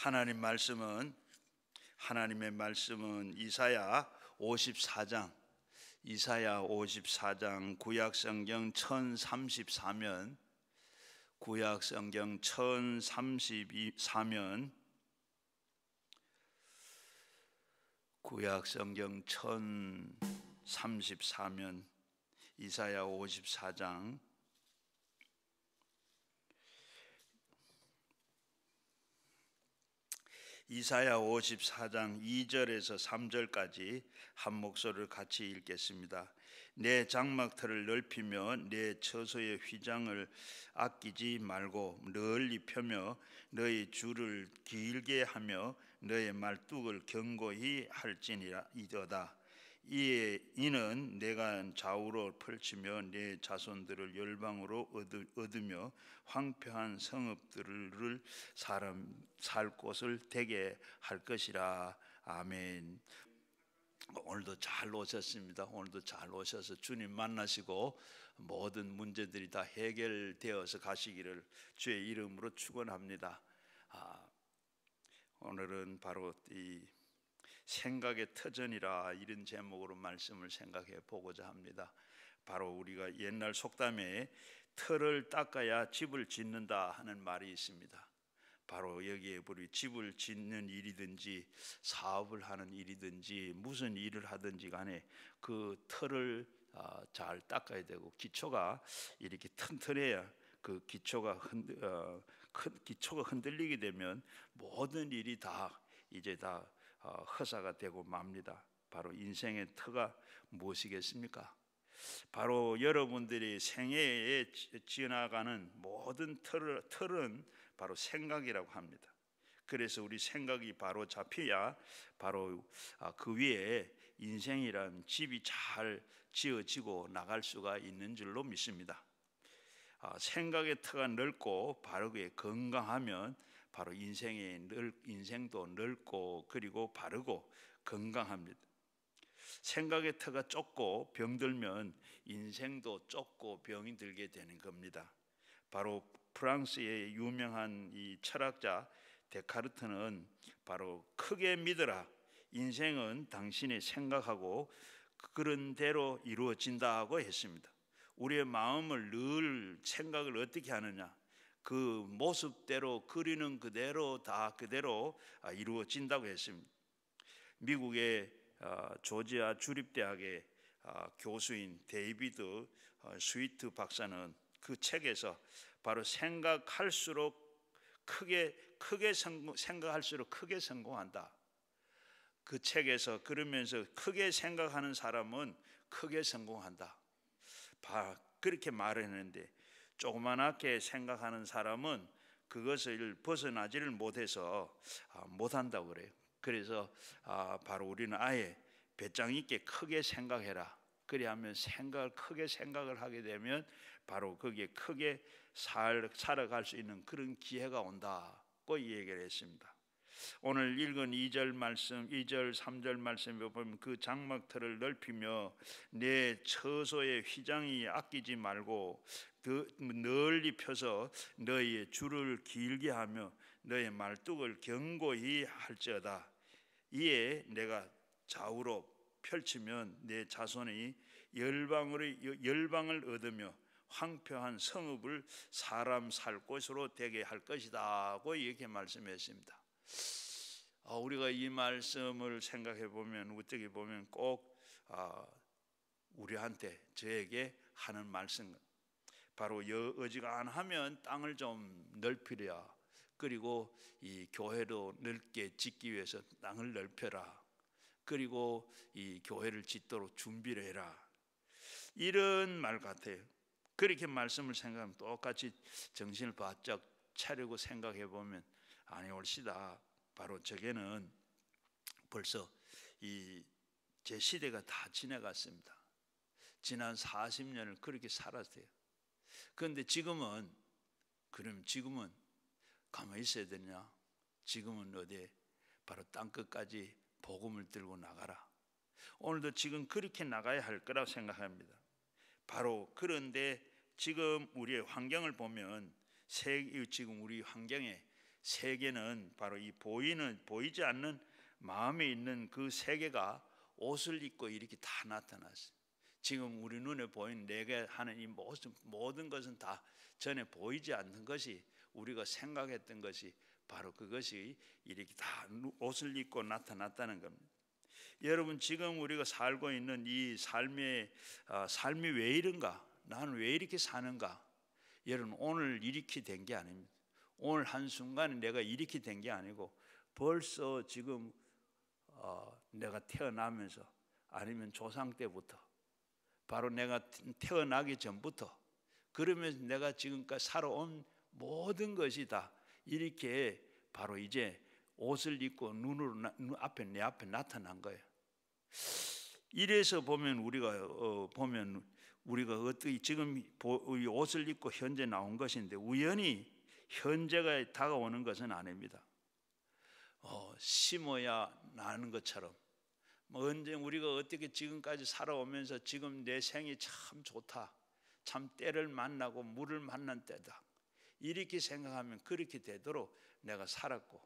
하나님의 말씀은 이사야 54장 구약성경 1034면 이사야 54장 이사야 54장 2절에서 3절까지 한 목소리를 같이 읽겠습니다. 내 장막터를 넓히며 내 처소의 휘장을 아끼지 말고 널리 펴며 너의 줄을 길게 하며 너의 말뚝을 견고히 할지니이다. 이는 내가 좌우로 펼치며 내 자손들을 열방으로 얻으며 황폐한 성읍들을 사람 살 곳을 되게 할 것이라. 아멘. 오늘도 잘 오셨습니다. 오늘도 잘 오셔서 주님 만나시고 모든 문제들이 다 해결되어서 가시기를 주의 이름으로 축원합니다. 오늘은 바로 이 생각의 터전이라 이런 제목으로 말씀을 생각해 보고자 합니다. 바로 우리가 옛날 속담에 터를 닦아야 집을 짓는다 하는 말이 있습니다. 바로 여기에 우리 집을 짓는 일이든지 사업을 하는 일이든지 무슨 일을 하든지 간에 그 터를 잘 닦아야 되고, 기초가 이렇게 튼튼해야 그 기초가 흔들리게 되면 모든 일이 다 이제 다 허사가 되고 맙니다. 바로 인생의 터가 무엇이겠습니까? 바로 여러분들이 생애에 지나가는 모든 틀은 바로 생각이라고 합니다. 그래서 우리 생각이 바로 잡혀야 바로 그 위에 인생이란 집이 잘 지어지고 나갈 수가 있는 줄로 믿습니다. 생각의 터가 넓고 바르게 건강하면 바로 인생도 넓고 그리고 바르고 건강합니다. 생각의 터가 좁고 병들면 인생도 좁고 병이 들게 되는 겁니다. 바로 프랑스의 유명한 이 철학자 데카르트는 바로 크게 믿어라, 인생은 당신이 생각하고 그런 대로 이루어진다고 했습니다. 우리의 마음을 늘 생각을 어떻게 하느냐, 그 모습대로 그리는 그대로 다 그대로 이루어진다고 했습니다. 미국의 조지아 주립대학의 교수인 데이비드 스위트 박사는 그 책에서 바로 생각할수록 생각할수록 크게 성공한다. 그 책에서 그러면서 크게 생각하는 사람은 크게 성공한다, 그렇게 말을 했는데, 조그만하게 생각하는 사람은 그것을 벗어나지를 못해서 못한다고 그래요. 그래서 바로 우리는 아예 배짱 있게 크게 생각해라. 그리하면 크게 생각을 하게 되면 바로 거기에 크게 살아갈 수 있는 그런 기회가 온다고 이 얘기를 했습니다. 오늘 읽은 2절 3절 말씀에 보면 그 장막터를 넓히며 내 처소의 휘장이 아끼지 말고 널리 펴서 너의 줄을 길게 하며 너의 말뚝을 견고히 할지어다. 이에 내가 좌우로 펼치면 내 자손이 열방을 얻으며 황폐한 성읍을 사람 살 곳으로 되게 할 것이다고 이렇게 말씀했습니다. 우리가 이 말씀을 생각해 보면, 어떻게 보면 꼭 우리한테, 저에게 하는 말씀, 바로 어지간하면 땅을 좀 넓히랴, 그리고 이 교회도 넓게 짓기 위해서 땅을 넓혀라, 그리고 이 교회를 짓도록 준비를 해라, 이런 말 같아요. 그렇게 말씀을 생각하면 똑같이 정신을 바짝 차리고 생각해 보면 아니 옳시다. 바로 저게는 벌써 제 시대가 다 지나갔습니다. 지난 40년을 그렇게 살았어요. 그런데 지금은 가만히 있어야 되냐? 지금은 어디에? 바로 땅끝까지 복음을 들고 나가라. 오늘도 지금 그렇게 나가야 할 거라고 생각합니다. 바로 그런데 지금 우리의 환경을 보면 지금 우리 환경에 세계는 바로 이 보이지 않는 마음에 있는 그 세계가 옷을 입고 이렇게 다 나타났어요. 지금 우리 눈에 보이는 내게 하는 이 모든 것은 다 전에 보이지 않는 것이, 우리가 생각했던 것이 바로 그것이 이렇게 다 옷을 입고 나타났다는 겁니다. 여러분, 지금 우리가 살고 있는 이 삶이 왜 이런가? 나는 왜 이렇게 사는가? 여러분, 오늘 이렇게 된 게 아닙니다. 오늘 한순간에 내가 이렇게 된 게 아니고 벌써 지금 내가 태어나면서, 아니면 조상 때부터, 바로 내가 태어나기 전부터, 그러면서 내가 지금까지 살아온 모든 것이 다 이렇게 바로 이제 옷을 입고 내 앞에 나타난 거예요. 이래서 보면 우리가 어떻게 지금 이 옷을 입고 현재 나온 것인데, 우연히 현재가 다가오는 것은 아닙니다. 심어야 나는 것처럼, 언제 우리가 어떻게 지금까지 살아오면서 지금 내 생이 참 좋다, 참 때를 만나고 물을 만난 때다, 이렇게 생각하면 그렇게 되도록 내가 살았고,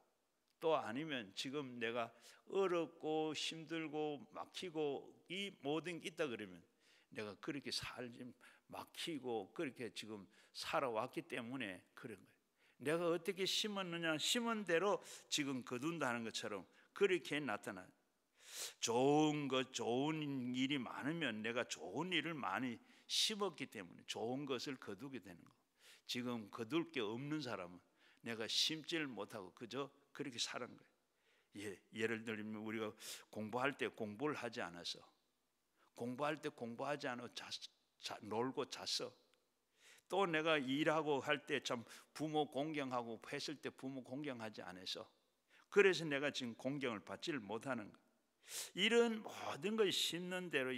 또 아니면 지금 내가 어렵고 힘들고 막히고 이 모든 게 있다 그러면 내가 그렇게 살지 막히고 그렇게 지금 살아왔기 때문에 그런 거예요. 내가 어떻게 심었느냐, 심은 대로 지금 거둔다는 것처럼 그렇게 나타나요. 좋은 일이 많으면 내가 좋은 일을 많이 심었기 때문에 좋은 것을 거두게 되는 거. 지금 거둘 게 없는 사람은 내가 심지를 못하고 그저 그렇게 사는 거예요. 예를 들면 우리가 공부할 때 공부를 하지 않아서, 공부할 때 공부하지 않아 놀고 잤어. 또 내가 일하고 할 때 참 부모 공경하고 했을 때 부모 공경하지 않아서, 그래서 내가 지금 공경을 받지를 못하는 거예요. 이런 모든 것이 심는 대로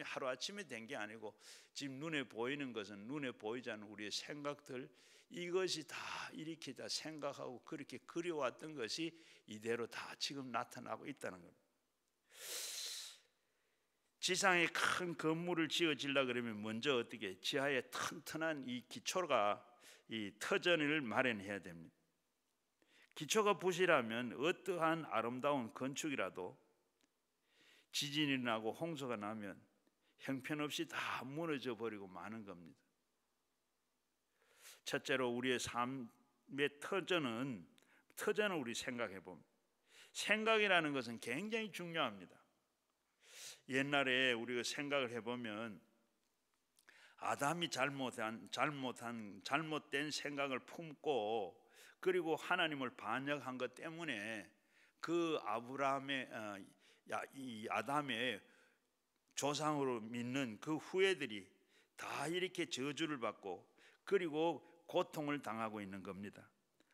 하루아침에 된 게 아니고, 지금 눈에 보이는 것은 눈에 보이지 않는 우리의 생각들, 이것이 다 이렇게 다 생각하고 그렇게 그려왔던 것이 이대로 다 지금 나타나고 있다는 겁니다. 지상에 큰 건물을 지어지려 그러면 먼저 어떻게 지하에 튼튼한 이 기초가, 이 터전을 마련해야 됩니다. 기초가 부실하면 어떠한 아름다운 건축이라도 지진이 나고 홍수가 나면 형편없이 다 무너져 버리고 마는 겁니다. 첫째로 우리의 삶의 터전은 우리 생각해 보면, 생각이라는 것은 굉장히 중요합니다. 옛날에 우리가 생각을 해보면 아담이 잘못된 생각을 품고 그리고 하나님을 반역한 것 때문에 그 이 아담의 조상으로 믿는 그 후예들이 다 이렇게 저주를 받고 그리고 고통을 당하고 있는 겁니다.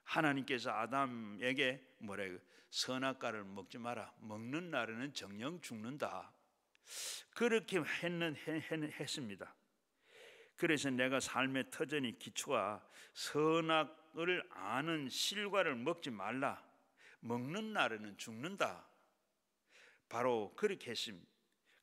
하나님께서 아담에게 뭐래요? 선악과를 먹지 마라. 먹는 날에는 정녕 죽는다. 그렇게 했습니다. 그래서 내가 삶의 터전이 기초가 선악을 아는 실과를 먹지 말라. 먹는 날에는 죽는다. 바로 그렇게 했습니다.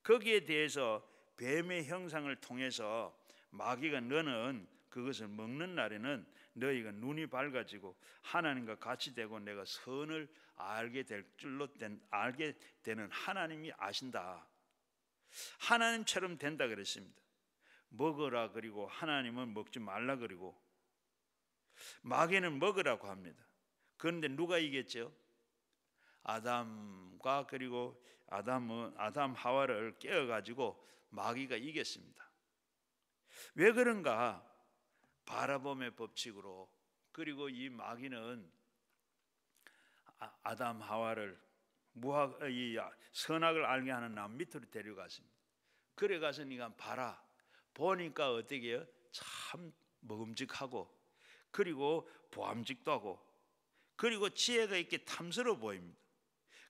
거기에 대해서 뱀의 형상을 통해서 마귀가 너는 그것을 먹는 날에는 너희가 눈이 밝아지고 하나님과 같이 되고 내가 선을 알게 되는 하나님이 아신다. 하나님처럼 된다 그랬습니다. 먹으라 그리고 하나님은 먹지 말라 그리고 마귀는 먹으라고 합니다. 그런데 누가 이겼죠? 아담과 그리고 아담 하와를 깨어가지고 마귀가 이겼습니다. 왜 그런가? 바라봄의 법칙으로. 그리고 이 마귀는 아담 하와를 선악을 알게 하는 남 밑으로 데려갔습니다. 그래 가서 네가 봐라. 보니까 어떻게 해요? 참 먹음직하고 그리고 보암직도 하고 그리고 지혜가 있게 탐스러워 보입니다.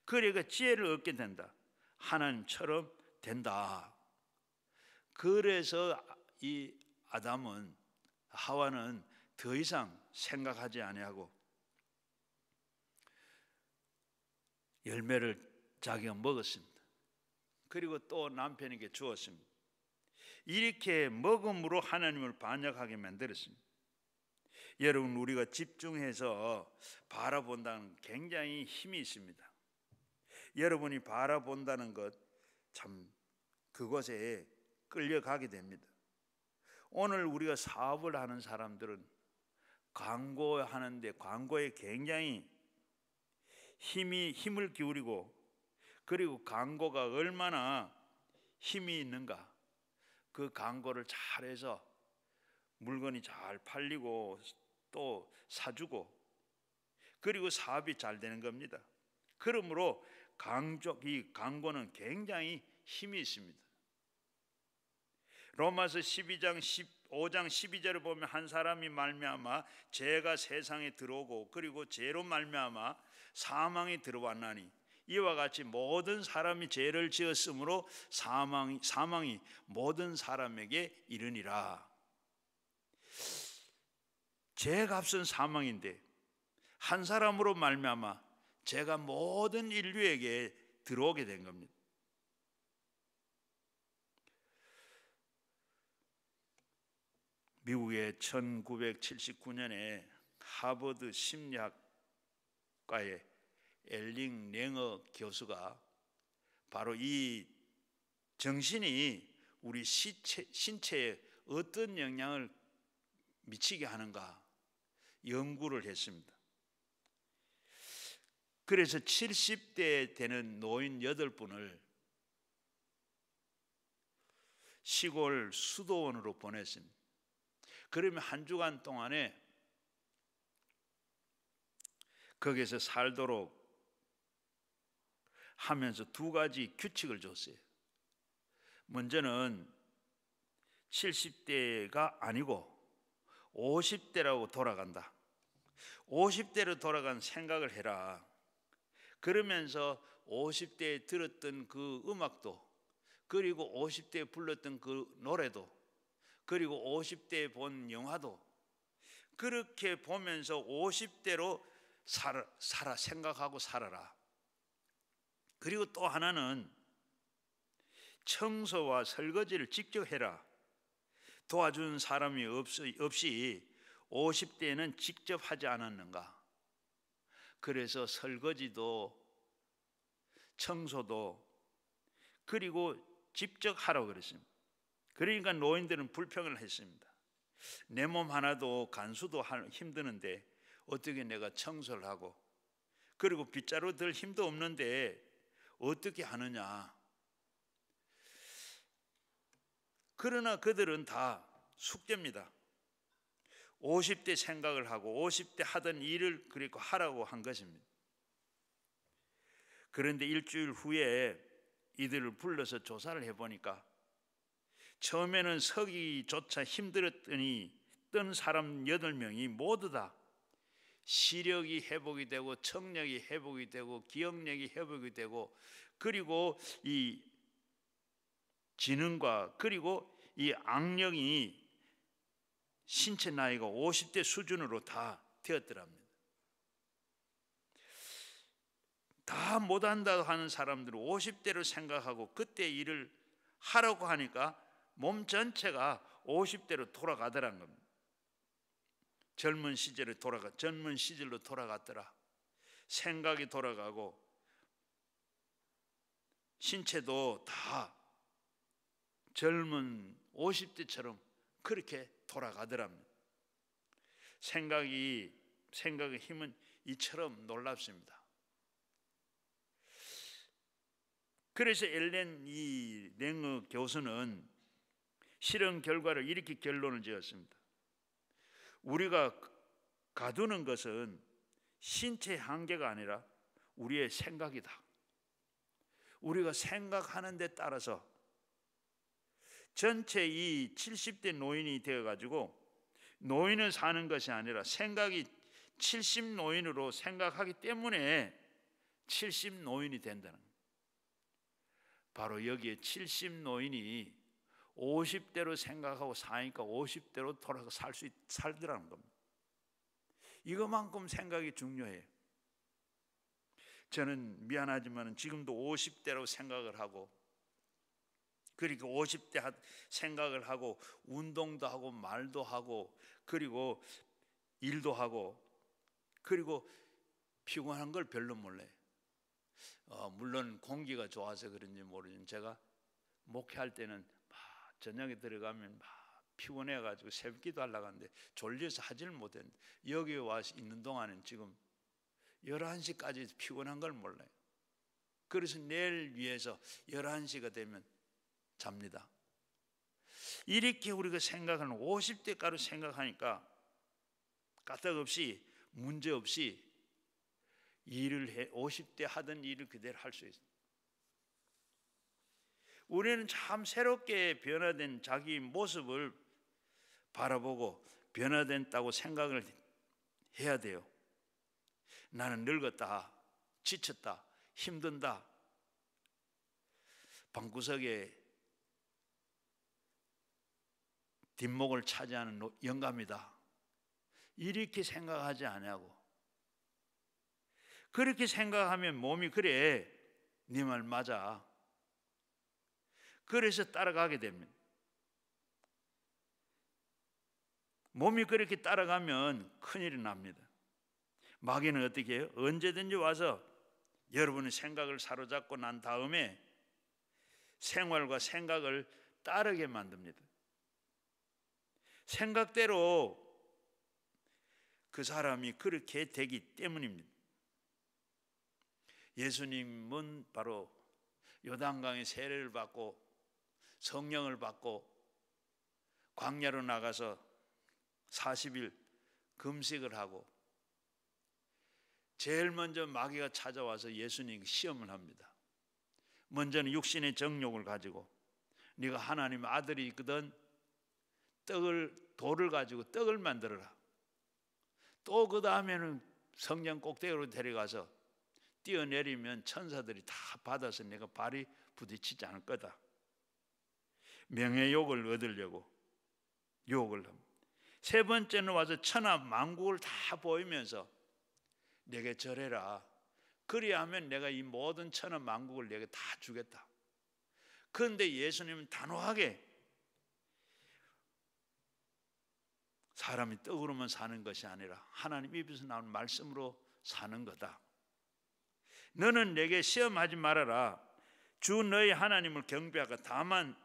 그래가 지혜를 얻게 된다. 하나님처럼 된다. 그래서 이 하와는 더 이상 생각하지 아니하고 열매를 자기가 먹었습니다. 그리고 또 남편에게 주었습니다. 이렇게 먹음으로 하나님을 반역하게 만들었습니다. 여러분, 우리가 집중해서 바라본다는 굉장히 힘이 있습니다. 여러분이 바라본다는 것, 참 그것에 끌려가게 됩니다. 오늘 우리가 사업을 하는 사람들은 광고하는데 광고에 굉장히 힘을 기울이고, 그리고 광고가 얼마나 힘이 있는가, 그 광고를 잘해서 물건이 잘 팔리고 또 사주고, 그리고 사업이 잘 되는 겁니다. 그러므로 이 광고는 굉장히 힘이 있습니다. 로마서 5장 12절을 보면 한 사람이 말미암아 죄가 세상에 들어오고 그리고 죄로 말미암아 사망이 들어왔나니 이와 같이 모든 사람이 죄를 지었으므로 사망이 모든 사람에게 이르니라. 죄 값은 사망인데 한 사람으로 말미암아 죄가 모든 인류에게 들어오게 된 겁니다. 미국의 1979년에 하버드 심리학과의 엘링 랭어 교수가 바로 이 정신이 우리 신체에 어떤 영향을 미치게 하는가 연구를 했습니다. 그래서 70대 되는 노인 8분을 시골 수도원으로 보냈습니다. 그러면 한 주간 동안에 거기서 살도록 하면서 2가지 규칙을 줬어요. 먼저는 70대가 아니고 50대라고 돌아간다. 50대로 돌아간 생각을 해라. 그러면서 50대에 들었던 그 음악도, 그리고 50대에 불렀던 그 노래도, 그리고 50대에 본 영화도 그렇게 보면서 50대로 생각하고 살아라. 그리고 또 하나는 청소와 설거지를 직접 해라. 도와준 사람이 없이 50대에는 직접 하지 않았는가. 그래서 설거지도 청소도 그리고 직접 하라고 그랬습니다. 그러니까 노인들은 불평을 했습니다. 내 몸 하나도 간수도 힘드는데 어떻게 내가 청소를 하고, 그리고 빗자루 들 힘도 없는데 어떻게 하느냐. 그러나 그들은 다 숙제입니다. 50대 생각을 하고 50대 하던 일을 그리고 하라고 한 것입니다. 그런데 일주일 후에 이들을 불러서 조사를 해보니까 처음에는 서기조차 힘들었더니 뜬 사람 8명이 모두 다 시력이 회복이 되고 청력이 회복이 되고 기억력이 회복이 되고, 그리고 이 지능과 그리고 이 악력이 신체 나이가 50대 수준으로 다 되었더랍니다. 다 못한다고 하는 사람들은 50대로 생각하고 그때 일을 하라고 하니까 몸 전체가 50대로 돌아가더라는 겁니다. 젊은 시절로 돌아갔더라. 생각이 돌아가고 신체도 다 젊은 50대처럼 그렇게 돌아가더랍니다. 생각의 힘은 이처럼 놀랍습니다. 그래서 엘렌 이 랭어 교수는 실험 결과를 이렇게 결론을 지었습니다. 우리가 가두는 것은 신체의 한계가 아니라 우리의 생각이다. 우리가 생각하는 데 따라서 전체 이 70대 노인이 되어가지고 노인을 사는 것이 아니라 생각이 70 노인으로 생각하기 때문에 70 노인이 된다는 거예요. 바로 여기에 70 노인이 50대로 생각하고 사니까 50대로 돌아가 살더라는 겁니다. 이것만큼 생각이 중요해요. 저는 미안하지만 지금도 50대로 생각을 하고, 그리고 50대 생각을 하고 운동도 하고 말도 하고, 그리고 일도 하고, 그리고 피곤한 걸 별로 몰라요. 물론 공기가 좋아서 그런지 모르지만 제가 목회할 때는 막 저녁에 들어가면 막 피곤해가지고 새벽기도 하려고 하는데 졸려서 하지를 못했는데, 여기 와서 있는 동안은 지금 11시까지 피곤한 걸 몰라요. 그래서 내일 위해서 11시가 되면 잡니다. 이렇게 우리가 생각하는 50대가로 생각하니까 까딱없이 문제없이 일을 해 50대 하던 일을 그대로 할 수 있습니다. 우리는 참 새롭게 변화된 자기 모습을 바라보고 변화됐다고 생각을 해야 돼요. 나는 늙었다, 지쳤다, 힘든다, 방구석에 뒷목을 차지하는 영감이다, 이렇게 생각하지 않냐고. 그렇게 생각하면 몸이 그래, 네 말 맞아, 그래서 따라가게 됩니다. 몸이 그렇게 따라가면 큰일이 납니다. 마귀는 어떻게 해요? 언제든지 와서 여러분의 생각을 사로잡고 난 다음에 생활과 생각을 따르게 만듭니다. 생각대로 그 사람이 그렇게 되기 때문입니다. 예수님은 바로 요단강의 세례를 받고 성령을 받고 광야로 나가서 40일 금식을 하고 제일 먼저 마귀가 찾아와서 예수님 시험을 합니다. 먼저는 육신의 정욕을 가지고 네가 하나님의 아들이 있거든 돌을 가지고 떡을 만들어라. 또 그 다음에는 성령 꼭대기로 데려가서 뛰어내리면 천사들이 다 받아서 내가 발이 부딪히지 않을 거다. 명예욕을 얻으려고 욕을 합니다. 세 번째는 와서 천하 만국을 다 보이면서 내게 절해라. 그리하면 내가 이 모든 천하 만국을 내게 다 주겠다. 그런데 예수님은 단호하게 사람이 떡으로만 사는 것이 아니라 하나님 입에서 나오는 말씀으로 사는 거다. 너는 내게 시험하지 말아라. 주 너희 하나님을 경배하고 다만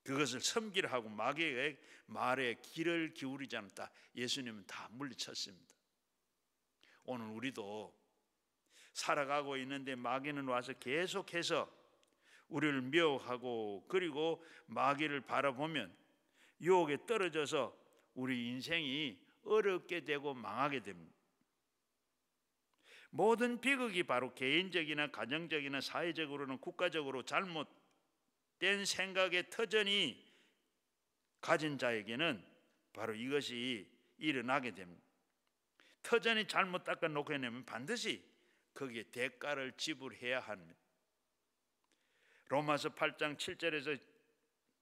그것을 섬기라 하고 마귀의 말에 귀를 기울이지 않았다. 예수님은 다 물리쳤습니다. 오늘 우리도 살아가고 있는데 마귀는 와서 계속해서 우리를 미혹하고 그리고 마귀를 바라보면 유혹에 떨어져서 우리 인생이 어렵게 되고 망하게 됩니다. 모든 비극이 바로 개인적이나 가정적이나 사회적으로는 국가적으로 잘못된 생각의 터전이 가진 자에게는 바로 이것이 일어나게 됩니다. 터전이 잘못 닦아놓게 되면 반드시 거기에 대가를 지불해야 합니다. 로마서 8장 7절에서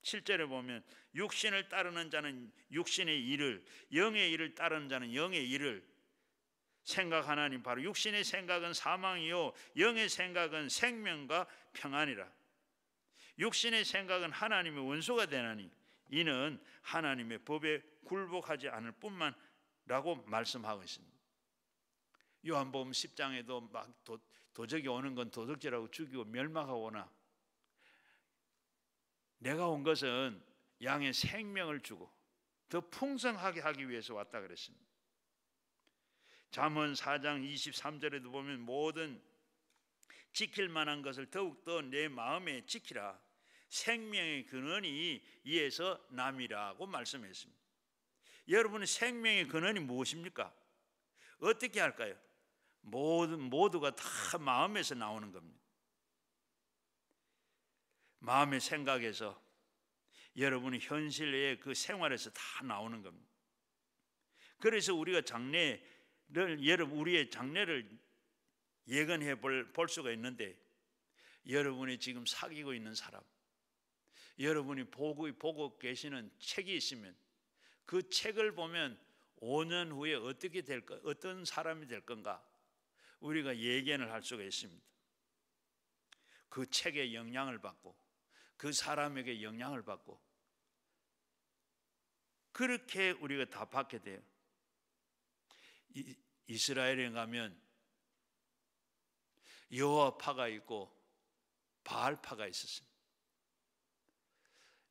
7절에 보면 육신을 따르는 자는 육신의 일을, 영의 일을 따르는 자는 영의 일을 생각하나니 바로 육신의 생각은 사망이요 영의 생각은 생명과 평안이라. 육신의 생각은 하나님의 원수가 되나니 이는 하나님의 법에 굴복하지 않을 뿐만 라고 말씀하고 있습니다. 요한복음 10장에도 막 도적이 오는 건 도둑질하고 죽이고 멸망하고 오나 내가 온 것은 양의 생명을 주고 더 풍성하게 하기 위해서 왔다 그랬습니다. 잠언 4장 23절에도 보면 모든 지킬 만한 것을 더욱더 내 마음에 지키라. 생명의 근원이 이에서 남이라고 말씀했습니다. 여러분의 생명의 근원이 무엇입니까? 어떻게 할까요? 모두가 다 마음에서 나오는 겁니다. 마음의 생각에서 여러분의 현실의 그 생활에서 다 나오는 겁니다. 그래서 우리가 우리의 장래를 예견해 볼 수가 있는데 여러분이 지금 사귀고 있는 사람, 여러분이 보고 계시는 책이 있으면 그 책을 보면 5년 후에 어떻게 될까, 어떤 사람이 될 건가 우리가 예견을 할 수가 있습니다. 그 책의 영향을 받고 그 사람에게 영향을 받고 그렇게 우리가 다 받게 돼요. 이스라엘에 가면 여호와파가 있고 바알파가 있었습니다.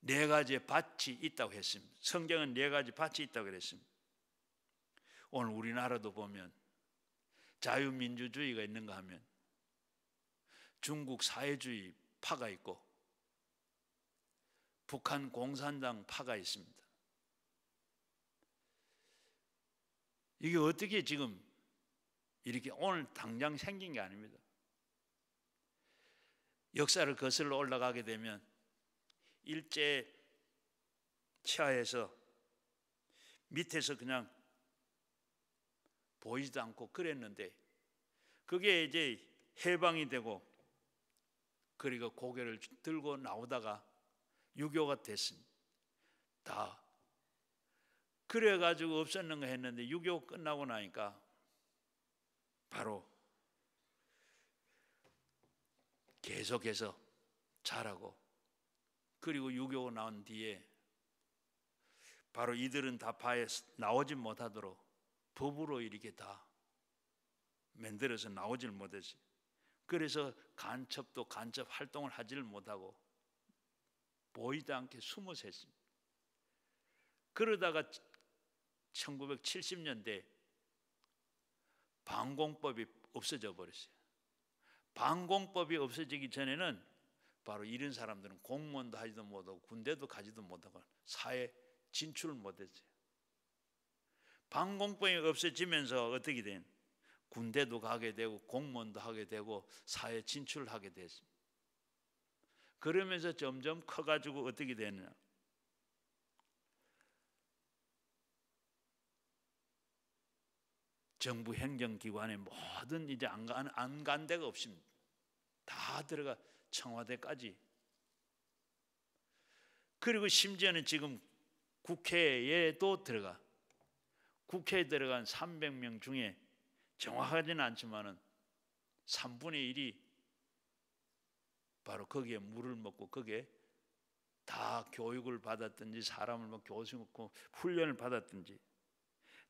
네 가지의 밭이 있다고 했습니다. 성경은 네 가지 밭이 있다고 그랬습니다. 오늘 우리나라도 보면 자유민주주의가 있는가 하면 중국 사회주의 파가 있고 북한 공산당 파가 있습니다. 이게 어떻게 지금 이렇게 오늘 당장 생긴 게 아닙니다. 역사를 거슬러 올라가게 되면 일제 치하에서 밑에서 그냥 보이지도 않고 그랬는데 그게 이제 해방이 되고 그리고 고개를 들고 나오다가 유교가 됐습니다. 다 그래가지고 없었는가 했는데 6.25 끝나고 나니까 바로 계속해서 자라고 그리고 6.25 나온 뒤에 바로 이들은 다 파에 나오지 못하도록 법으로 이렇게 다 만들어서 나오질 못했어요. 그래서 간첩도 간첩 활동을 하지를 못하고 보이지 않게 숨어서 했습니다. 그러다가 1970년대 방공법이 없어져 버렸어요. 방공법이 없어지기 전에는 바로 이런 사람들은 공무원도 하지도 못하고 군대도 가지도 못하고 사회 진출을 못했어요. 방공법이 없어지면서 어떻게 된? 군대도 가게 되고 공무원도 하게 되고 사회 진출을 하게 됐습니다. 그러면서 점점 커가지고 어떻게 되느냐? 정부 행정기관에 모든 이제 안 간 데가 없습니다. 다 들어가 청와대까지. 그리고 심지어는 지금 국회에도 들어가. 국회에 들어간 300명 중에 정확하지는 않지만은 3분의 1이 바로 거기에 물을 먹고 거기에 다 교육을 받았든지 사람을 뭐 교수 먹고 훈련을 받았든지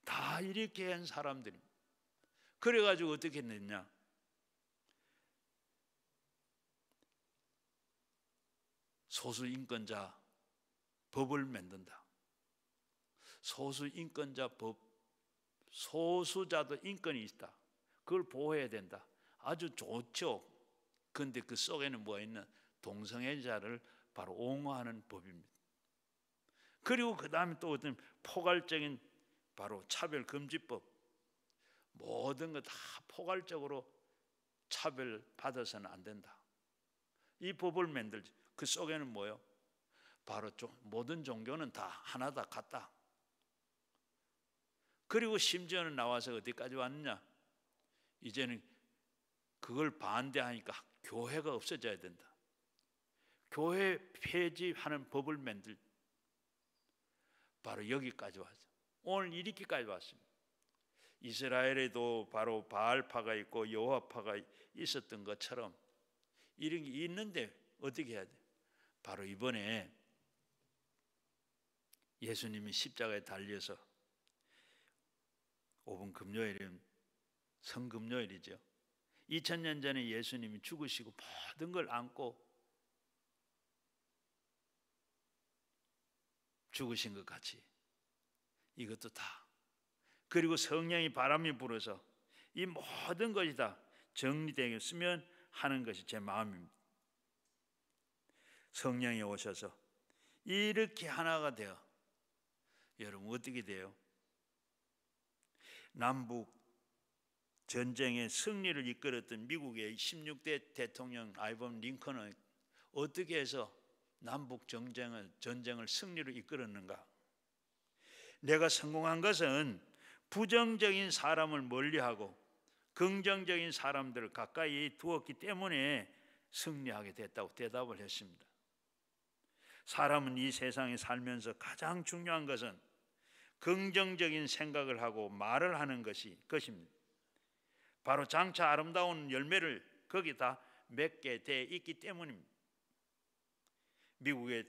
다 이렇게 한 사람들이. 그래가지고 어떻게 했느냐? 소수인권자 법을 만든다. 소수인권자 법, 소수자도 인권이 있다. 그걸 보호해야 된다. 아주 좋죠. 그런데 그 속에는 뭐가 있는? 동성애자를 바로 옹호하는 법입니다. 그리고 그 다음에 또 어떤 포괄적인 바로 차별금지법, 모든 거 다 포괄적으로 차별받아서는 안 된다. 이 법을 만들지. 그 속에는 뭐예요? 바로 모든 종교는 다 하나다 같다. 그리고 심지어는 나와서 어디까지 왔느냐? 이제는 그걸 반대하니까 교회가 없어져야 된다. 교회 폐지하는 법을 만들 바로 여기까지 왔어요. 오늘 이렇게까지 왔습니다. 이스라엘에도 바로 바알파가 있고 여호와파가 있었던 것처럼 이런 게 있는데 어떻게 해야 돼? 바로 이번에 예수님이 십자가에 달려서 5분 금요일은 성금요일이죠. 2000년 전에 예수님이 죽으시고 모든 걸 안고 죽으신 것 같이 이것도 다. 그리고 성령이 바람이 불어서 이 모든 것이 다 정리되었으면 하는 것이 제 마음입니다. 성령이 오셔서 이렇게 하나가 되어 여러분 어떻게 돼요? 남북 전쟁의 승리를 이끌었던 미국의 16대 대통령 아브라함 링컨은 어떻게 해서 남북 전쟁을 승리로 이끌었는가? 내가 성공한 것은 부정적인 사람을 멀리하고 긍정적인 사람들을 가까이 두었기 때문에 승리하게 됐다고 대답을 했습니다. 사람은 이 세상에 살면서 가장 중요한 것은 긍정적인 생각을 하고 말을 하는 것입니다. 바로 장차 아름다운 열매를 거기다 맺게 돼 있기 때문입니다. 미국에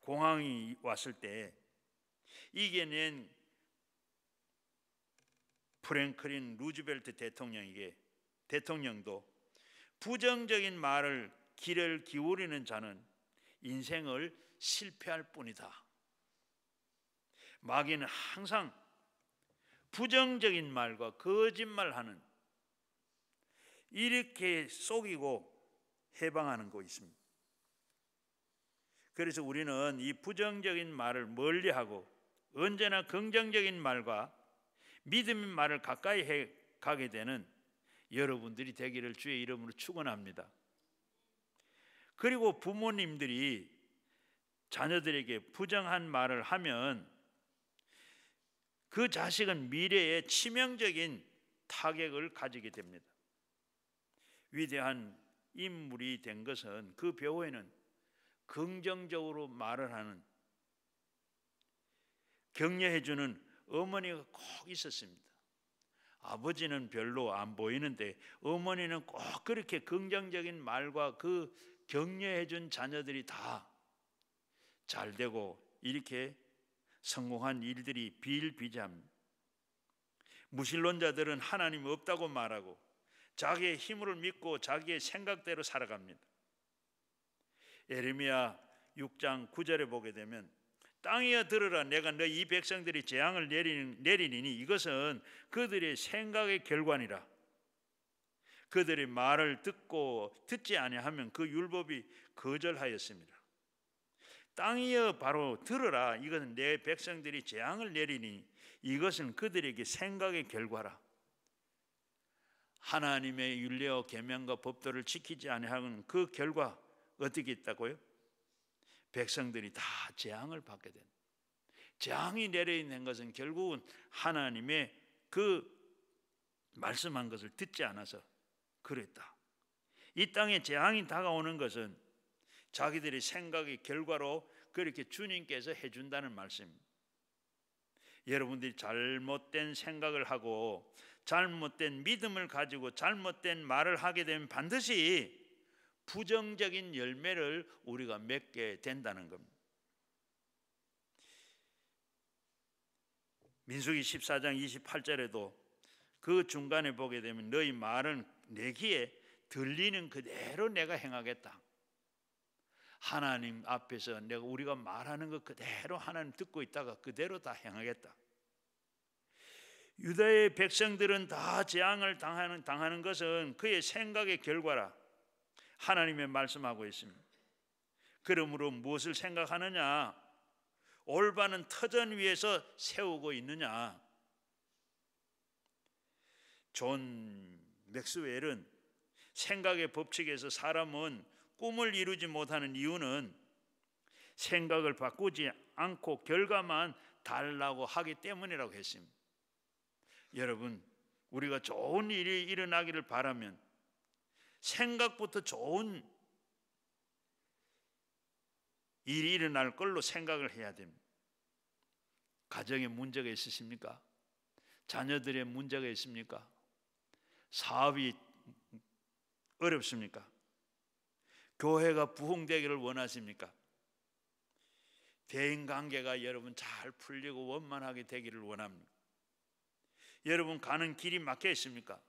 공항이 왔을 때 이겨낸 프랭클린 루즈벨트 대통령도 부정적인 말을 귀를 기울이는 자는 인생을 실패할 뿐이다. 마귀는 항상 부정적인 말과 거짓말하는 이렇게 속이고 해방하는 곳이 있습니다. 그래서 우리는 이 부정적인 말을 멀리하고 언제나 긍정적인 말과 믿음의 말을 가까이 해 가게 되는 여러분들이 되기를 주의 이름으로 축원합니다. 그리고 부모님들이 자녀들에게 부정한 말을 하면 그 자식은 미래에 치명적인 타격을 가지게 됩니다. 위대한 인물이 된 것은 그 배후에는 긍정적으로 말을 하는, 격려해주는 어머니가 꼭 있었습니다. 아버지는 별로 안 보이는데 어머니는 꼭 그렇게 긍정적인 말과 그 격려해준 자녀들이 다 잘되고 이렇게 성공한 일들이 비일비재합니다. 무신론자들은 하나님이 없다고 말하고 자기의 힘을 믿고 자기의 생각대로 살아갑니다. 예레미야 6장 9절에 보게 되면 땅이여 들으라, 내가 너희 이 백성들이 재앙을 내리니 이것은 그들의 생각의 결과니라. 그들의 말을 듣지 아니하면 그 율법이 거절하였습니다. 땅이여 바로 들으라, 이것은 내 백성들이 재앙을 내리니 이것은 그들에게 생각의 결과라. 하나님의 율례와 계명과 법도를 지키지 아니하는 그 결과 어떻게 있다고요? 백성들이 다 재앙을 받게 된, 재앙이 내려있는 것은 결국은 하나님의 그 말씀한 것을 듣지 않아서 그랬다. 이 땅에 재앙이 다가오는 것은 자기들의 생각의 결과로 그렇게 주님께서 해준다는 말씀입니다. 여러분들이 잘못된 생각을 하고 잘못된 믿음을 가지고 잘못된 말을 하게 되면 반드시 부정적인 열매를 우리가 맺게 된다는 겁니다. 민수기 14장 28절에도 그 중간에 보게 되면 너희 말은 내 귀에 들리는 그대로 내가 행하겠다. 하나님 앞에서 우리가 말하는 것 그대로 하나님 듣고 있다가 그대로 다 행하겠다. 유다의 백성들은 다 재앙을 당하는 것은 그의 생각의 결과라 하나님의 말씀하고 있습니다. 그러므로 무엇을 생각하느냐? 올바른 터전 위에서 세우고 있느냐? 존 맥스웰은 생각의 법칙에서 사람은 꿈을 이루지 못하는 이유는 생각을 바꾸지 않고 결과만 달라고 하기 때문이라고 했습니다. 여러분, 우리가 좋은 일이 일어나기를 바라면 생각부터 좋은 일이 일어날 걸로 생각을 해야 됩니다. 가정에 문제가 있으십니까? 자녀들의 문제가 있습니까? 사업이 어렵습니까? 교회가 부흥되기를 원하십니까? 대인관계가 여러분 잘 풀리고 원만하게 되기를 원합니다. 여러분 가는 길이 막혀 있습니까?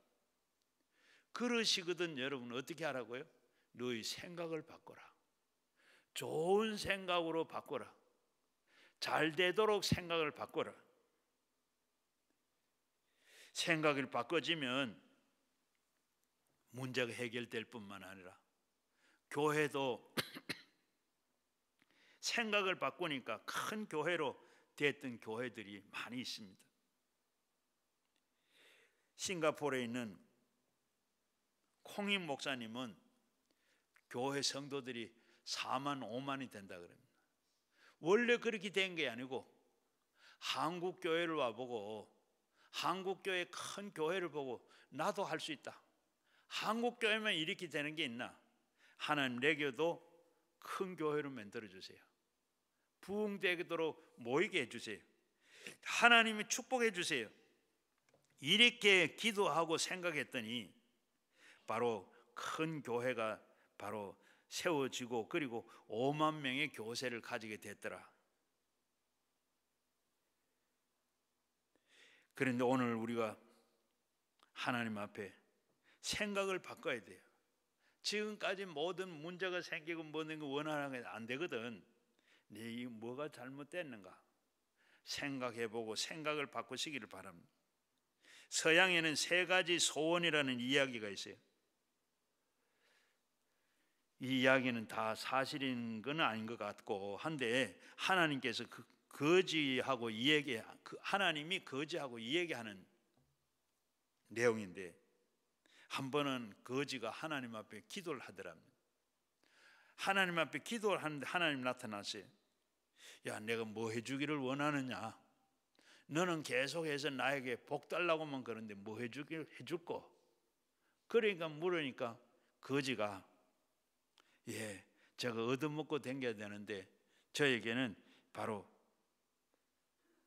그러시거든 여러분 어떻게 하라고요? 너희 생각을 바꿔라. 좋은 생각으로 바꿔라. 잘 되도록 생각을 바꿔라. 생각을 바꿔지면 문제가 해결될 뿐만 아니라 교회도 생각을 바꾸니까 큰 교회로 됐던 교회들이 많이 있습니다. 싱가포르에 있는 콩임 목사님은 교회 성도들이 4만 5만이 된다 그럽니다. 원래 그렇게 된 게 아니고 한국 교회를 와보고 한국 교회 큰 교회를 보고 나도 할 수 있다. 한국 교회만 이렇게 되는 게 있나? 하나님 내게도 큰 교회로 만들어 주세요. 부흥되도록 모이게 해주세요. 하나님이 축복해 주세요. 이렇게 기도하고 생각했더니 바로 큰 교회가 바로 세워지고 그리고 5만 명의 교세를 가지게 됐더라. 그런데 오늘 우리가 하나님 앞에 생각을 바꿔야 돼요. 지금까지 모든 문제가 생기고 뭐는 거 원하는 게 안 되거든. 네 뭐가 잘못됐는가 생각해보고 생각을 바꾸시기를 바랍니다. 서양에는 세 가지 소원이라는 이야기가 있어요. 이 이야기는 다 사실인 건 아닌 것 같고 한데 하나님께서 거지하고 하나님이 거지하고 이야기하는 내용인데, 한 번은 거지가 하나님 앞에 기도를 하더랍니다. 하나님 앞에 기도를 하는데 하나님 나타나세요. 야, 내가 뭐 해주기를 원하느냐? 너는 계속해서 나에게 복 달라고만 그러는데 뭐 해줄까? 그러니까 물으니까 거지가 제가 얻어먹고 댕겨야 되는데 저에게는 바로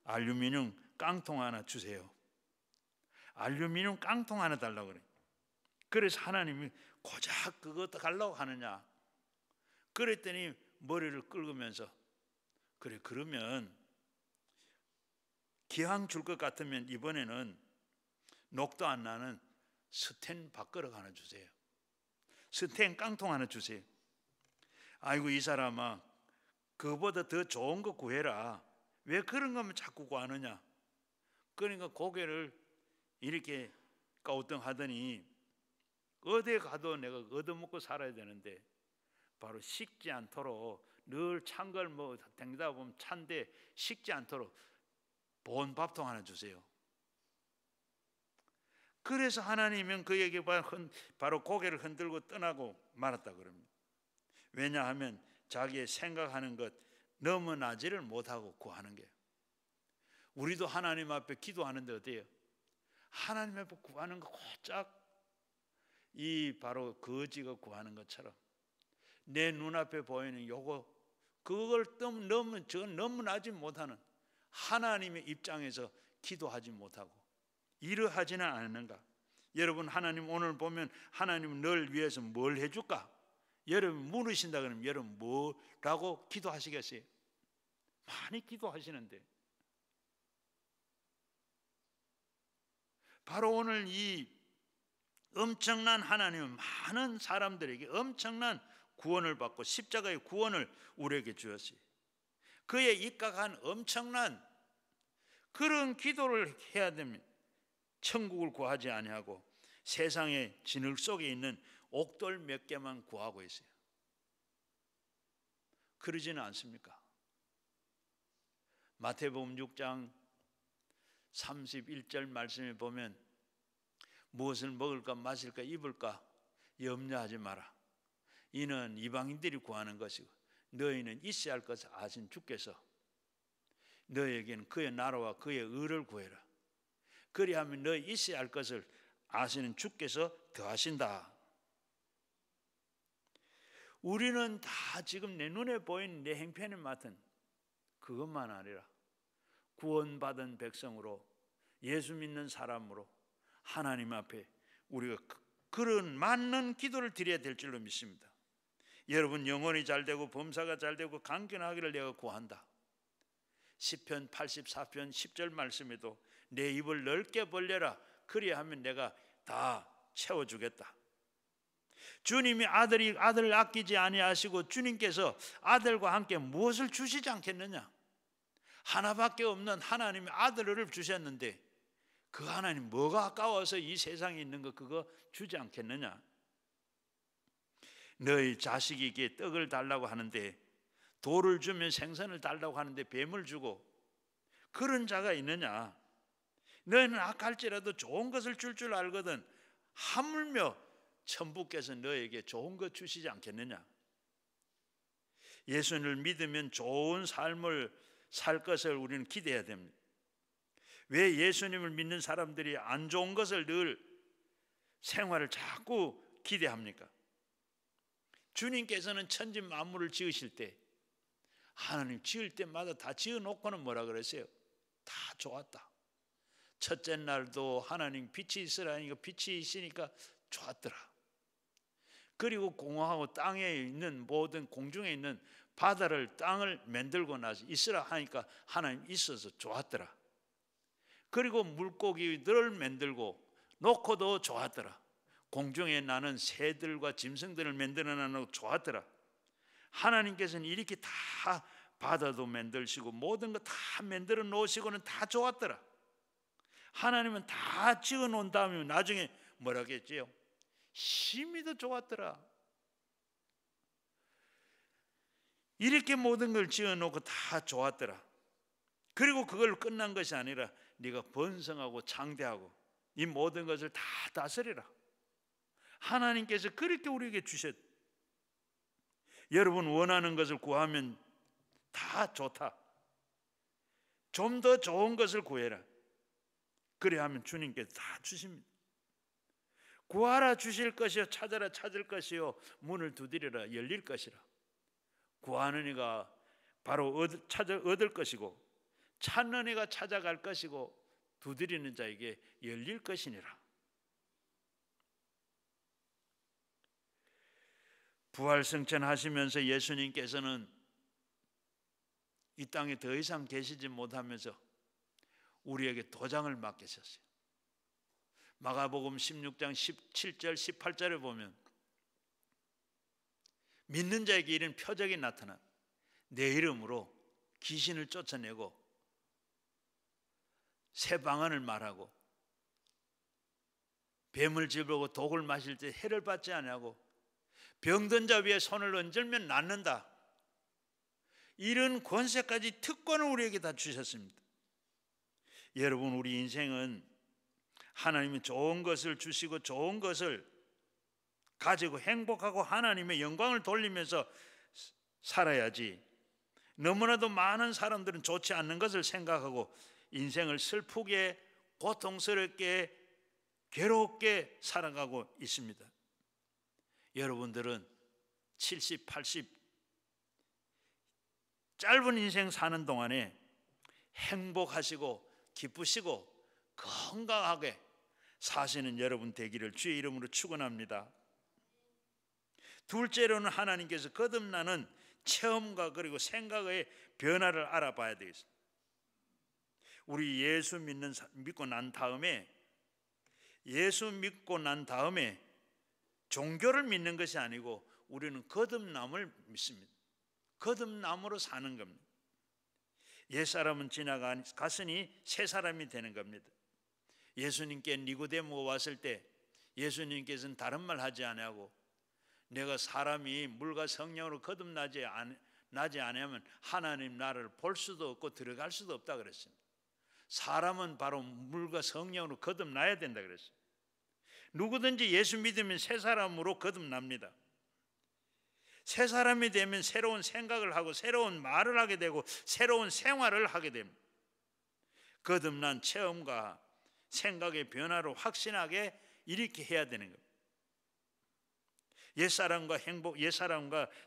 알루미늄 깡통 하나 주세요. 알루미늄 깡통 하나 달라고 그래요. 그래서 하나님이 고작 그것도 가려고 하느냐? 그랬더니 머리를 긁으면서 그래, 그러면 기왕 줄 것 같으면 이번에는 녹도 안 나는 스텐 밥그릇 하나 주세요. 스텐 깡통 하나 주세요. 아이고, 이 사람아, 그거보다 더 좋은 거 구해라. 왜 그런 거면 자꾸 구하느냐? 그러니까 고개를 이렇게 까우뚱하더니 어디에 가도 내가 얻어먹고 살아야 되는데 바로 식지 않도록 늘 찬 걸 뭐 댕기다 보면 찬데 식지 않도록 본 밥통 하나 주세요. 그래서 하나님은 그에게 바로 고개를 흔들고 떠나고 말았다 그럽니다. 왜냐하면 자기의 생각하는 것 넘어나지를 못하고 구하는 게요. 우리도 하나님 앞에 기도하는데 어때요? 하나님 앞에 구하는 거 곧짝 이 바로 거지가 구하는 것처럼 내 눈앞에 보이는 그걸 넘어나지 못하는 하나님의 입장에서 기도하지 못하고 이러하지는 않는가? 여러분, 하나님 오늘 보면 하나님은 널 위해서 뭘 해줄까? 여러분 물으신다 그러면 여러분 뭐라고 기도하시겠어요? 많이 기도하시는데 바로 오늘 이 엄청난 하나님은 많은 사람들에게 엄청난 구원을 받고 십자가의 구원을 우리에게 주었어요. 그에 입각한 엄청난 그런 기도를 해야 됩니다. 천국을 구하지 아니하고 세상의 진흙 속에 있는 옥돌 몇 개만 구하고 있어요. 그러지는 않습니까? 마태복음 6장 31절 말씀에 보면 무엇을 먹을까 마실까 입을까 염려하지 마라. 이는 이방인들이 구하는 것이고 너희는 있어야 할 것을 아신 주께서 너희에게는 그의 나라와 그의 의를 구해라. 그리하면 너희 있어야 할 것을 아시는 주께서 더하신다. 우리는 다 지금 내 눈에 보이는 내 행편에 맡은 그것만 아니라 구원받은 백성으로 예수 믿는 사람으로 하나님 앞에 우리가 그런 많은 기도를 드려야 될 줄로 믿습니다. 여러분 영혼이 잘되고 범사가 잘되고 강건하기를 내가 구한다. 시편 84편 10절 말씀에도 내 입을 넓게 벌려라. 그리하면 내가 다 채워주겠다. 주님이 아들을 아끼지 아니하시고 주님께서 아들과 함께 무엇을 주시지 않겠느냐? 하나밖에 없는 하나님의 아들을 주셨는데 그 하나님 뭐가 아까워서 이 세상에 있는 거 그거 주지 않겠느냐? 너희 자식에게 떡을 달라고 하는데 돌을 주면 생선을 달라고 하는데 뱀을 주고 그런 자가 있느냐? 너희는 악할지라도 좋은 것을 줄 알거든 하물며 천부께서 너에게 좋은 것 주시지 않겠느냐? 예수님을 믿으면 좋은 삶을 살 것을 우리는 기대해야 됩니다. 왜 예수님을 믿는 사람들이 안 좋은 것을 늘 생활을 자꾸 기대합니까? 주님께서는 천지 만물을 지으실 때 하나님 지을 때마다 다 지어놓고는 뭐라 그랬어요? 다 좋았다. 첫째 날도 하나님 빛이 있으라니까 빛이 있으니까 좋았더라. 그리고 공하고 땅에 있는 모든 공중에 있는 바다를 땅을 만들고 나서 있으라 하니까 하나님 있어서 좋았더라. 그리고 물고기들을 만들고 놓고도 좋았더라. 공중에 나는 새들과 짐승들을 만들어 놔도 좋았더라. 하나님께서는 이렇게 다 바다도 만드시고 모든 거 다 만들어 놓으시고는 다 좋았더라. 하나님은 다 지어 놓은 다음에 나중에 뭐라고 했지요? 심히 더 좋았더라. 이렇게 모든 걸 지어 놓고 다 좋았더라. 그리고 그걸 끝난 것이 아니라 네가 번성하고 창대하고 이 모든 것을 다 다스리라. 하나님께서 그렇게 우리에게 주셨. 여러분 원하는 것을 구하면 다 좋다. 좀 더 좋은 것을 구해라. 그래 하면 주님께서 다 주십니다. 구하라 주실 것이요 찾아라 찾을 것이요 문을 두드리라 열릴 것이라. 구하는 이가 바로 얻을 것이고 찾는 이가 찾아갈 것이고 두드리는 자에게 열릴 것이니라. 부활승천 하시면서 예수님께서는 이 땅에 더 이상 계시지 못하면서 우리에게 도장을 맡기셨어요. 마가복음 16장 17절 18절에 보면 믿는 자에게 이런 표적이 나타나 내 이름으로 귀신을 쫓아내고 새 방언을 말하고 뱀을 집어고 독을 마실 때 해를 받지 아니하고 병든 자 위에 손을 얹으면 낫는다. 이런 권세까지 특권을 우리에게 다 주셨습니다. 여러분 우리 인생은 하나님이 좋은 것을 주시고 좋은 것을 가지고 행복하고 하나님의 영광을 돌리면서 살아야지. 너무나도 많은 사람들은 좋지 않는 것을 생각하고 인생을 슬프게 고통스럽게 괴롭게 살아가고 있습니다. 여러분들은 70, 80 짧은 인생 사는 동안에 행복하시고 기쁘시고 건강하게 사시는 여러분 되기를 주의 이름으로 축원합니다. 둘째로는 하나님께서 거듭나는 체험과 그리고 생각의 변화를 알아봐야 되겠습니다. 우리 예수 믿고 난 다음에 종교를 믿는 것이 아니고 우리는 거듭남을 믿습니다. 거듭남으로 사는 겁니다. 옛사람은 지나갔으니 새 사람이 되는 겁니다. 예수님께 니고데모가 왔을 때 예수님께서는 다른 말 하지 아니하고 내가 사람이 물과 성령으로 거듭나지 않으면 하나님 나라를 볼 수도 없고 들어갈 수도 없다 그랬습니다. 사람은 바로 물과 성령으로 거듭나야 된다 그랬어요. 누구든지 예수 믿으면 새 사람으로 거듭납니다. 새 사람이 되면 새로운 생각을 하고 새로운 말을 하게 되고 새로운 생활을 하게 됩니다. 거듭난 체험과 생각의 변화로 확신하게 이렇게 해야 되는 겁니다. 옛사람과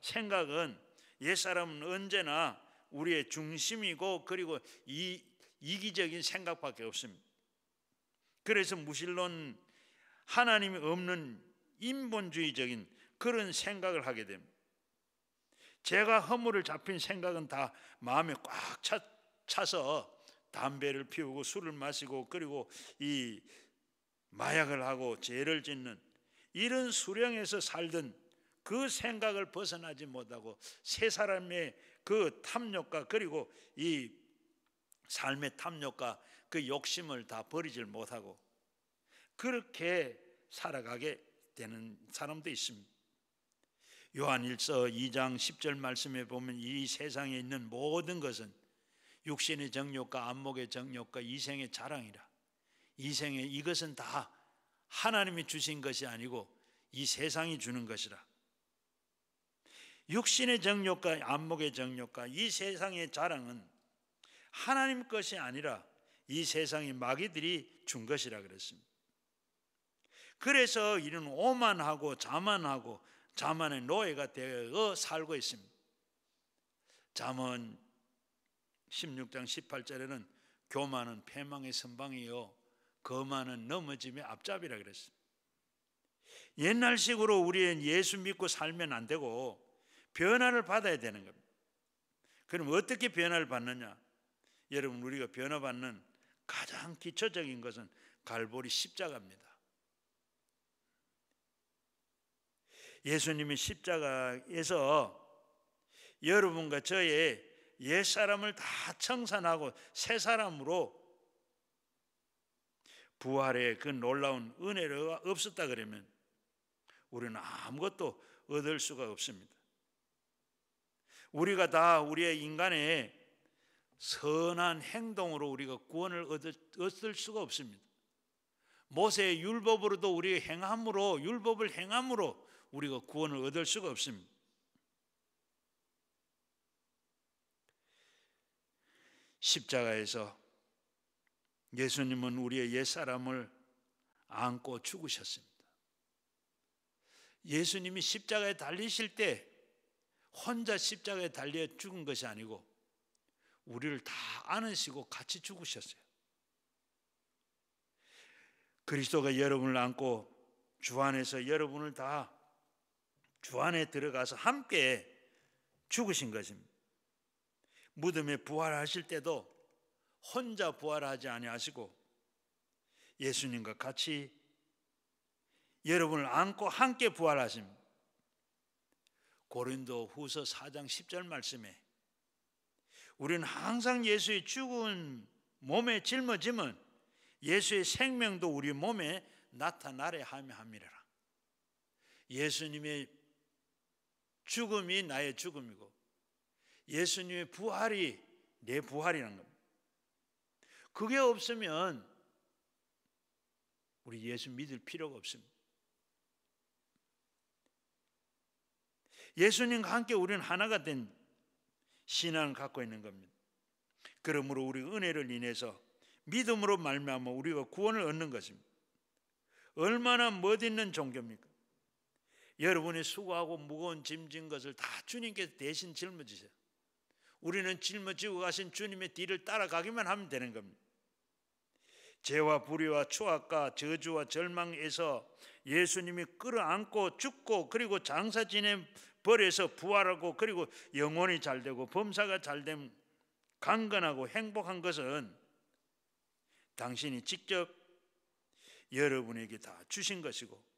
생각은 옛사람은 언제나 우리의 중심이고 그리고 이기적인 생각밖에 없습니다. 그래서 무신론 하나님이 없는 인본주의적인 그런 생각을 하게 됩니다. 죄가 허물을 잡힌 생각은 다 마음에 꽉 차서 담배를 피우고 술을 마시고 그리고 이 마약을 하고 죄를 짓는 이런 수령에서 살던 그 생각을 벗어나지 못하고 새 사람의 그 탐욕과 그리고 이 삶의 탐욕과 그 욕심을 다 버리질 못하고 그렇게 살아가게 되는 사람도 있습니다. 요한일서 2장 10절 말씀에 보면 이 세상에 있는 모든 것은 육신의 정욕과 안목의 정욕과 이생의 자랑이라. 이생의 이것은 다 하나님이 주신 것이 아니고 이 세상이 주는 것이라. 육신의 정욕과 안목의 정욕과 이 세상의 자랑은 하나님 것이 아니라 이 세상의 마귀들이 준 것이라 그랬습니다. 그래서 이런 오만하고 자만하고 자만의 노예가 되어 살고 있습니다. 잠언 16장 18절에는 교만은 패망의 선방이요 거만은 넘어짐의 앞잡이라 그랬습니다. 옛날식으로 우리는 예수 믿고 살면 안 되고 변화를 받아야 되는 겁니다. 그럼 어떻게 변화를 받느냐? 여러분 우리가 변화받는 가장 기초적인 것은 갈보리 십자가입니다. 예수님이 십자가에서 여러분과 저의 옛사람을 다 청산하고 새 사람으로 부활의 그 놀라운 은혜가 없었다 그러면 우리는 아무것도 얻을 수가 없습니다. 우리가 다 우리의 인간의 선한 행동으로 우리가 구원을 얻을 수가 없습니다. 모세의 율법으로도 우리의 행함으로, 율법을 행함으로 우리가 구원을 얻을 수가 없습니다. 십자가에서 예수님은 우리의 옛사람을 안고 죽으셨습니다. 예수님이 십자가에 달리실 때 혼자 십자가에 달려 죽은 것이 아니고 우리를 다 안으시고 같이 죽으셨어요. 그리스도가 여러분을 안고 주 안에서 여러분을 다 주 안에 들어가서 함께 죽으신 것입니다. 무덤에 부활하실 때도 혼자 부활하지 아니하시고 예수님과 같이 여러분을 안고 함께 부활하십니다. 고린도후서 4장 10절 말씀에 우리는 항상 예수의 죽은 몸에 짊어짐은 예수의 생명도 우리 몸에 나타나려 하며 함이라. 예수님의 죽음이 나의 죽음이고 예수님의 부활이 내 부활이라는 겁니다. 그게 없으면 우리 예수 믿을 필요가 없습니다. 예수님과 함께 우리는 하나가 된 신앙을 갖고 있는 겁니다. 그러므로 우리 은혜를 인해서 믿음으로 말미암아 우리가 구원을 얻는 것입니다. 얼마나 멋있는 종교입니까? 여러분이 수고하고 무거운 짐진 것을 다 주님께 대신 짊어지세요. 우리는 짊어지고 가신 주님의 뒤를 따라가기만 하면 되는 겁니다. 죄와 불의와 추악과 저주와 절망에서 예수님이 끌어안고 죽고 그리고 장사 지내 벌에서 부활하고 그리고 영혼이 잘되고 범사가 잘됨 강건하고 행복한 것은 당신이 직접 여러분에게 다 주신 것이고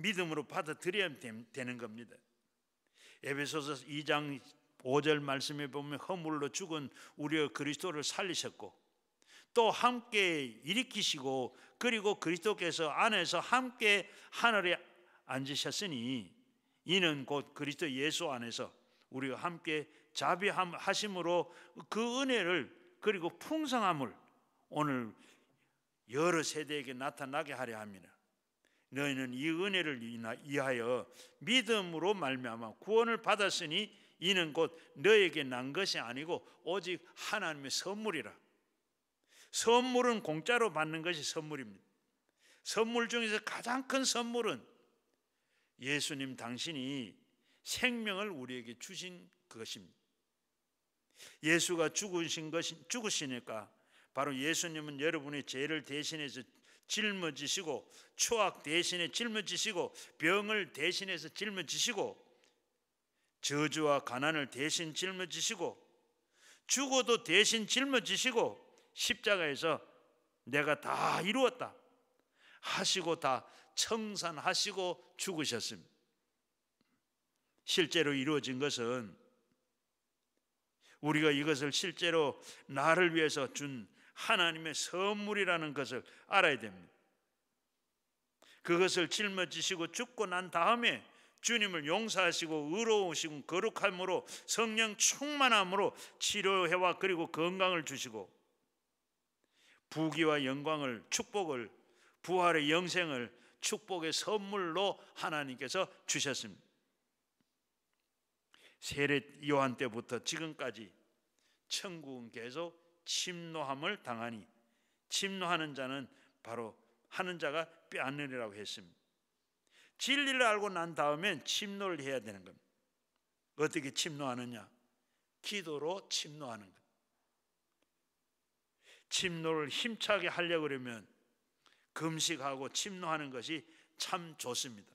믿음으로 받아들여야 되는 겁니다. 에베소서 2장 5절 말씀에 보면 허물로 죽은 우리의 그리스도를 살리셨고 또 함께 일으키시고 그리고 그리스도께서 안에서 함께 하늘에 앉으셨으니 이는 곧 그리스도 예수 안에서 우리가 함께 자비하심으로 그 은혜를 그리고 풍성함을 오늘 여러 세대에게 나타나게 하려 합니다. 너희는 이 은혜를 위하여 믿음으로 말미암아 구원을 받았으니 이는 곧 너에게 난 것이 아니고 오직 하나님의 선물이라. 선물은 공짜로 받는 것이 선물입니다. 선물 중에서 가장 큰 선물은 예수님 당신이 생명을 우리에게 주신 것입니다. 예수가 죽으시니까 바로 예수님은 여러분의 죄를 대신해서 짊어지시고 추악 대신에 짊어지시고 병을 대신해서 짊어지시고 저주와 가난을 대신 짊어지시고 죽어도 대신 짊어지시고 십자가에서 내가 다 이루었다 하시고 다 청산하시고 죽으셨습니다. 실제로 이루어진 것은 우리가 이것을 실제로 나를 위해서 준 하나님의 선물이라는 것을 알아야 됩니다. 그것을 짊어지시고 죽고 난 다음에 주님을 용서하시고 의로우시고 거룩함으로 성령 충만함으로 치료해와 그리고 건강을 주시고 부귀와 영광을 축복을 부활의 영생을 축복의 선물로 하나님께서 주셨습니다. 세례 요한 때부터 지금까지 천국은 계속 침노함을 당하니 침노하는 자는 바로 하는 자가 빼앗느니라고 했습니다. 진리를 알고 난 다음엔 침노를 해야 되는 겁니다. 어떻게 침노하느냐? 기도로 침노하는 것. 침노를 힘차게 하려고 그러면 금식하고 침노하는 것이 참 좋습니다.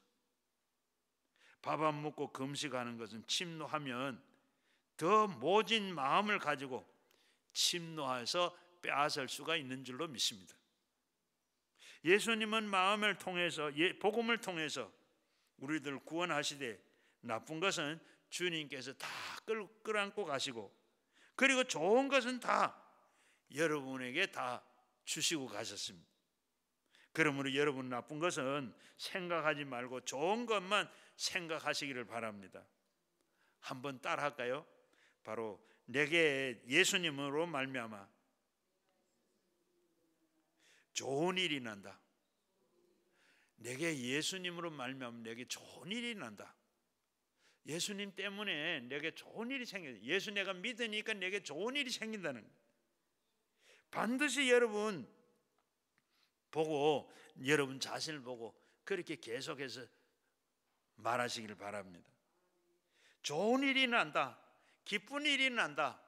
밥 안 먹고 금식하는 것은 침노하면 더 모진 마음을 가지고 침노해서 빼앗을 수가 있는 줄로 믿습니다. 예수님은 마음을 통해서 복음을 통해서 우리들 구원하시되 나쁜 것은 주님께서 다 끌어안고 가시고, 그리고 좋은 것은 다 여러분에게 다 주시고 가셨습니다. 그러므로 여러분 나쁜 것은 생각하지 말고 좋은 것만 생각하시기를 바랍니다. 한번 따라할까요? 바로 내게 예수님으로 말미암아 좋은 일이 난다. 내게 예수님으로 말미암아 내게 좋은 일이 난다. 예수님 때문에 내게 좋은 일이 생겨요. 예수 내가 믿으니까 내게 좋은 일이 생긴다는 거예요. 반드시 여러분 보고, 여러분 자신을 보고 그렇게 계속해서 말하시기를 바랍니다. 좋은 일이 난다. 기쁜 일이 난다.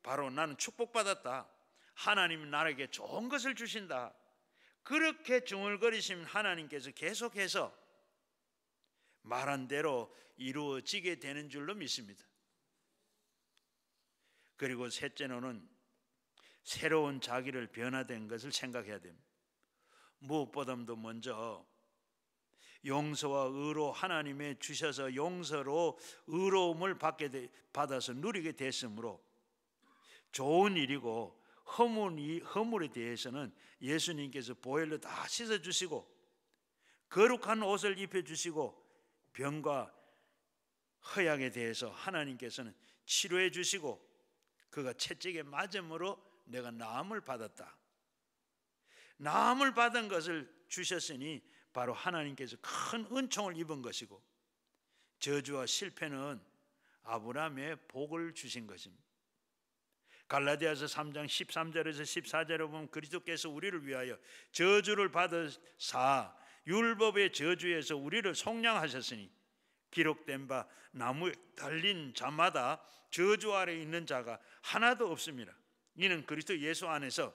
바로 나는 축복받았다. 하나님이 나에게 좋은 것을 주신다. 그렇게 중얼거리시면 하나님께서 계속해서 말한 대로 이루어지게 되는 줄로 믿습니다. 그리고 셋째로는 새로운 자기를 변화된 것을 생각해야 됩니다. 무엇보다도 먼저 용서와 의로 하나님의 주셔서 용서로 의로움을 받아서 누리게 됐으므로 좋은 일이고, 허물에 대해서는 예수님께서 보혈로 다 씻어주시고 거룩한 옷을 입혀주시고 병과 허약에 대해서 하나님께서는 치료해 주시고 그가 채찍에 맞음으로 내가 나음을 받았다. 나음을 받은 것을 주셨으니 바로 하나님께서 큰 은총을 입은 것이고, 저주와 실패는 아브라함의 복을 주신 것입니다. 갈라디아서 3장 13절에서 14절에 보면 그리스도께서 우리를 위하여 저주를 받으사 율법의 저주에서 우리를 속량하셨으니 기록된 바 나무에 달린 자마다 저주 아래 있는 자가 하나도 없습니다. 이는 그리스도 예수 안에서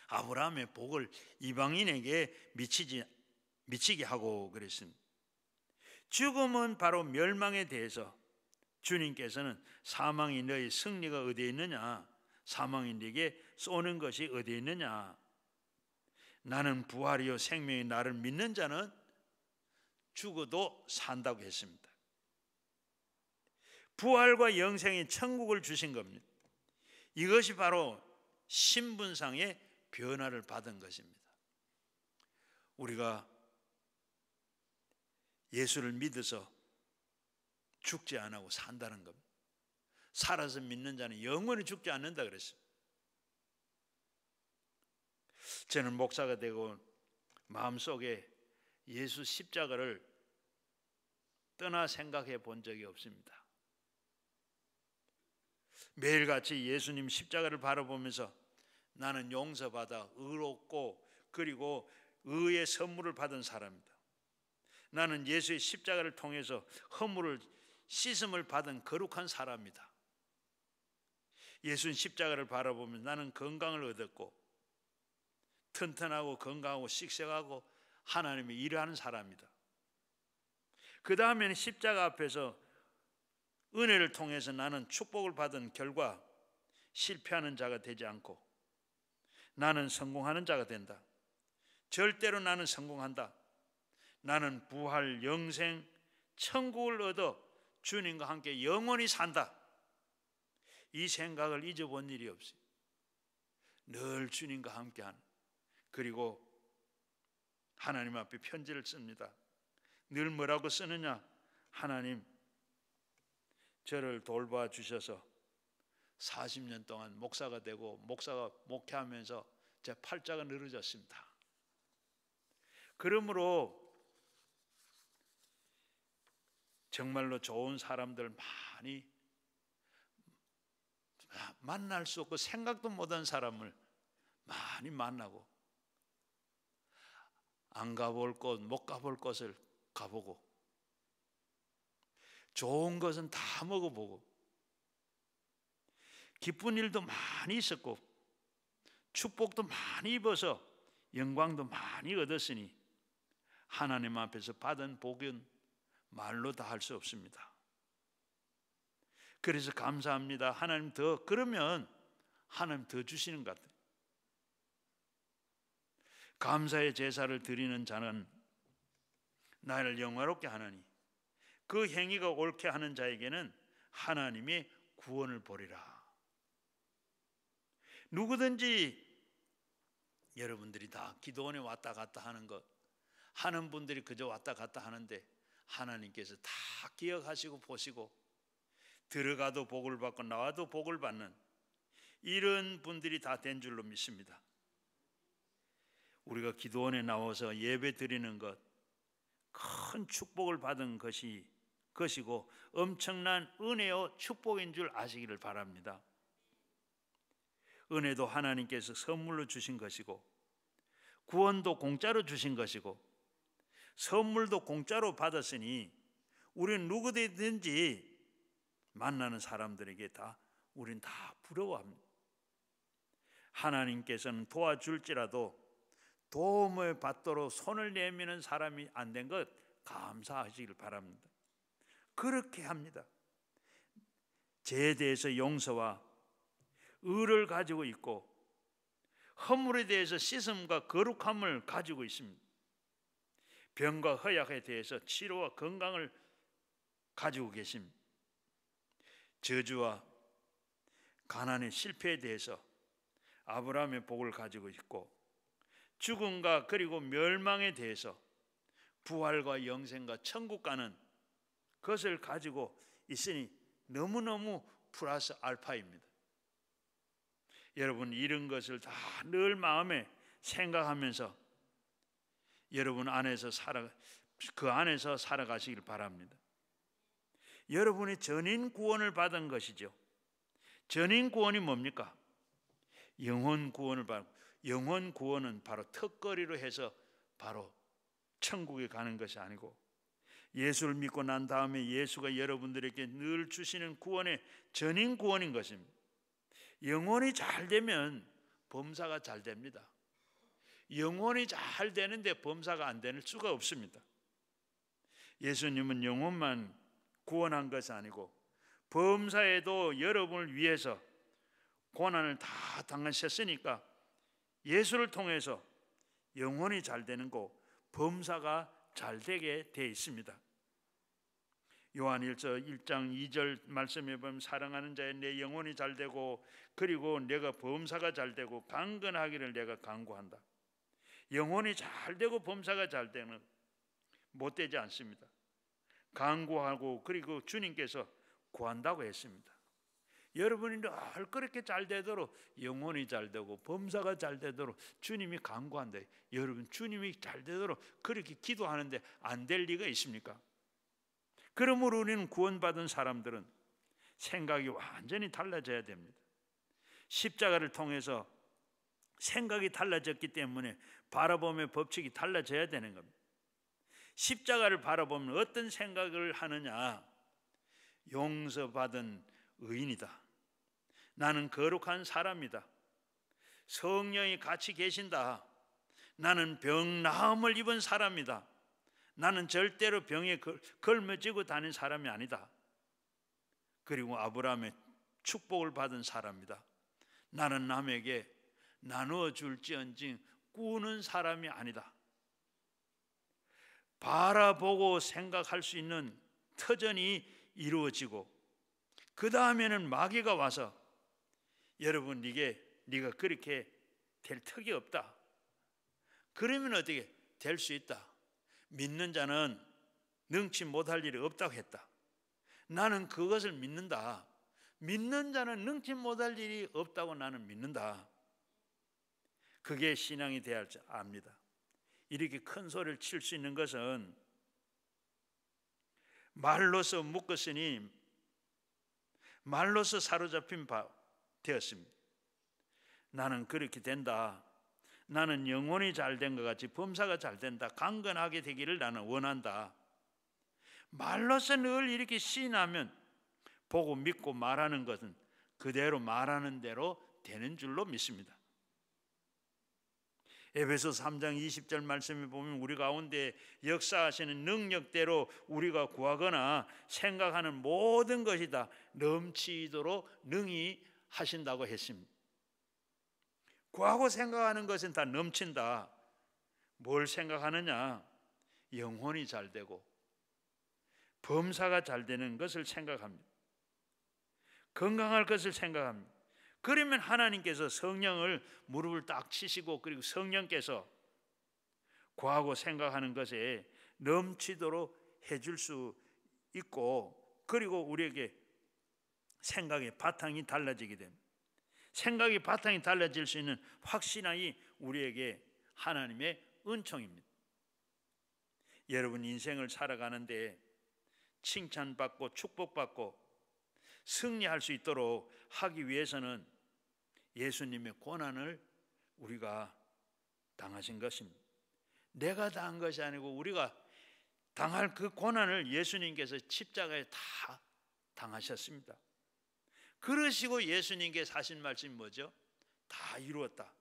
아브라함의 복을 이방인에게 미치게 하고 그랬습니다. 죽음은 바로 멸망에 대해서 주님께서는 사망이 너희 승리가 어디에 있느냐, 사망이 네게 쏘는 것이 어디에 있느냐, 나는 부활이요 생명이 나를 믿는 자는 죽어도 산다고 했습니다. 부활과 영생의 천국을 주신 겁니다. 이것이 바로 신분상의 변화를 받은 것입니다. 우리가 예수를 믿어서 죽지 않고 산다는 겁니다. 살아서 믿는 자는 영원히 죽지 않는다 그랬어요. 저는 목사가 되고 마음속에 예수 십자가를 떠나 생각해 본 적이 없습니다. 매일같이 예수님 십자가를 바라보면서 나는 용서받아 의롭고 그리고 의의 선물을 받은 사람이다. 나는 예수의 십자가를 통해서 허물을 씻음을 받은 거룩한 사람이다. 예수님 십자가를 바라보면 나는 건강을 얻었고 튼튼하고 건강하고 씩씩하고 하나님의 일을 하는 사람이다. 그 다음에는 십자가 앞에서 은혜를 통해서 나는 축복을 받은 결과 실패하는 자가 되지 않고 나는 성공하는 자가 된다. 절대로 나는 성공한다. 나는 부활, 영생, 천국을 얻어 주님과 함께 영원히 산다. 이 생각을 잊어본 일이 없어요. 늘 주님과 함께하는, 그리고 하나님 앞에 편지를 씁니다. 늘 뭐라고 쓰느냐? 하나님, 저를 돌봐 주셔서 40년 동안 목사가 되고 목사가 목회하면서 제 팔자가 늘어졌습니다. 그러므로 정말로 좋은 사람들 많이 만날 수 없고 생각도 못한 사람을 많이 만나고 안 가볼 곳, 못 가볼 곳을 가보고 좋은 것은 다 먹어보고 기쁜 일도 많이 있었고 축복도 많이 입어서 영광도 많이 얻었으니 하나님 앞에서 받은 복은 말로 다 할 수 없습니다. 그래서 감사합니다. 하나님 더, 그러면 하나님 더 주시는 것 같아요. 감사의 제사를 드리는 자는 나를 영화롭게 하나니 그 행위가 옳게 하는 자에게는 하나님이 구원을 보리라. 누구든지 여러분들이 다 기도원에 왔다 갔다 하는 것 하는 분들이 그저 왔다 갔다 하는데 하나님께서 다 기억하시고 보시고 들어가도 복을 받고 나와도 복을 받는 이런 분들이 다 된 줄로 믿습니다. 우리가 기도원에 나와서 예배 드리는 것 큰 축복을 받은 것이고 엄청난 은혜요 축복인 줄 아시기를 바랍니다. 은혜도 하나님께서 선물로 주신 것이고 구원도 공짜로 주신 것이고 선물도 공짜로 받았으니 우리는 누구든지 만나는 사람들에게 우린 다 부러워합니다. 하나님께서는 도와줄지라도 도움을 받도록 손을 내미는 사람이 안 된 것 감사하시길 바랍니다. 그렇게 합니다. 죄에 대해서 용서와 의를 가지고 있고 허물에 대해서 씻음과 거룩함을 가지고 있습니다. 병과 허약에 대해서 치료와 건강을 가지고 계십니다. 저주와 가난의 실패에 대해서 아브라함의 복을 가지고 있고 죽음과 그리고 멸망에 대해서 부활과 영생과 천국 가는 것을 가지고 있으니 너무너무 플러스 알파입니다. 여러분 이런 것을 다 늘 마음에 생각하면서 여러분 안에서 그 안에서 살아가시길 바랍니다. 여러분이 전인 구원을 받은 것이죠. 전인 구원이 뭡니까? 영혼 구원을 받고 영혼 구원은 바로 턱걸이로 해서 바로 천국에 가는 것이 아니고 예수를 믿고 난 다음에 예수가 여러분들에게 늘 주시는 구원의 전인 구원인 것입니다. 영혼이 잘 되면 범사가 잘 됩니다. 영혼이 잘 되는데 범사가 안 되는 수가 없습니다. 예수님은 영혼만 구원한 것이 아니고 범사에도 여러분을 위해서 고난을 다 당하셨으니까 예수를 통해서 영혼이 잘 되는 거 범사가 잘 되게 되어 있습니다. 요한 1장 2절 말씀해 보면 사랑하는 자의 내 영혼이 잘 되고 그리고 내가 범사가 잘 되고 강건하기를 내가 간구한다. 영혼이 잘 되고 범사가 잘 되는 못 되지 않습니다. 간구하고 그리고 주님께서 구한다고 했습니다. 여러분이 늘 그렇게 잘 되도록 영혼이 잘 되고 범사가 잘 되도록 주님이 간구한다. 여러분 주님이 잘 되도록 그렇게 기도하는데 안 될 리가 있습니까? 그러므로 우리는 구원받은 사람들은 생각이 완전히 달라져야 됩니다. 십자가를 통해서 생각이 달라졌기 때문에 바라봄의 법칙이 달라져야 되는 겁니다. 십자가를 바라보면 어떤 생각을 하느냐? 용서받은 의인이다. 나는 거룩한 사람이다. 성령이 같이 계신다. 나는 병 나음을 입은 사람이다. 나는 절대로 병에 걸머지고 다닌 사람이 아니다. 그리고 아브라함의 축복을 받은 사람이다. 나는 남에게 나누어 줄지언정 꾸는 사람이 아니다. 바라보고 생각할 수 있는 터전이 이루어지고 그 다음에는 마귀가 와서 여러분 네가 그렇게 될 턱이 없다. 그러면 어떻게 될 수 있다. 믿는 자는 능치 못할 일이 없다고 했다. 나는 그것을 믿는다. 믿는 자는 능치 못할 일이 없다고 나는 믿는다. 그게 신앙이 되어야 할 줄 압니다. 이렇게 큰 소리를 칠 수 있는 것은 말로서 묶었으니 말로서 사로잡힌 바 되었습니다. 나는 그렇게 된다. 나는 영혼이 잘 된 것 같이 범사가 잘 된다. 강건하게 되기를 나는 원한다. 말로서 늘 이렇게 시인하면 보고 믿고 말하는 것은 그대로 말하는 대로 되는 줄로 믿습니다. 에베소 3장 20절 말씀에 보면 우리 가운데 역사하시는 능력대로 우리가 구하거나 생각하는 모든 것이 다 넘치도록 능히 하신다고 했습니다. 구하고 생각하는 것은 다 넘친다. 뭘 생각하느냐? 영혼이 잘 되고 범사가 잘 되는 것을 생각합니다. 건강할 것을 생각합니다. 그러면 하나님께서 성령을 무릎을 딱 치시고 그리고 성령께서 구하고 생각하는 것에 넘치도록 해줄 수 있고, 그리고 우리에게 생각의 바탕이 달라지게 됩니다. 생각의 바탕이 달라질 수 있는 확신이 우리에게 하나님의 은총입니다. 여러분 인생을 살아가는데 칭찬받고 축복받고 승리할 수 있도록 하기 위해서는 예수님의 고난을 우리가 당하신 것입니다. 내가 당한 것이 아니고 우리가 당할 그 고난을 예수님께서 십자가에 다 당하셨습니다. 그러시고 예수님께서 하신 말씀이 뭐죠? 다 이루었다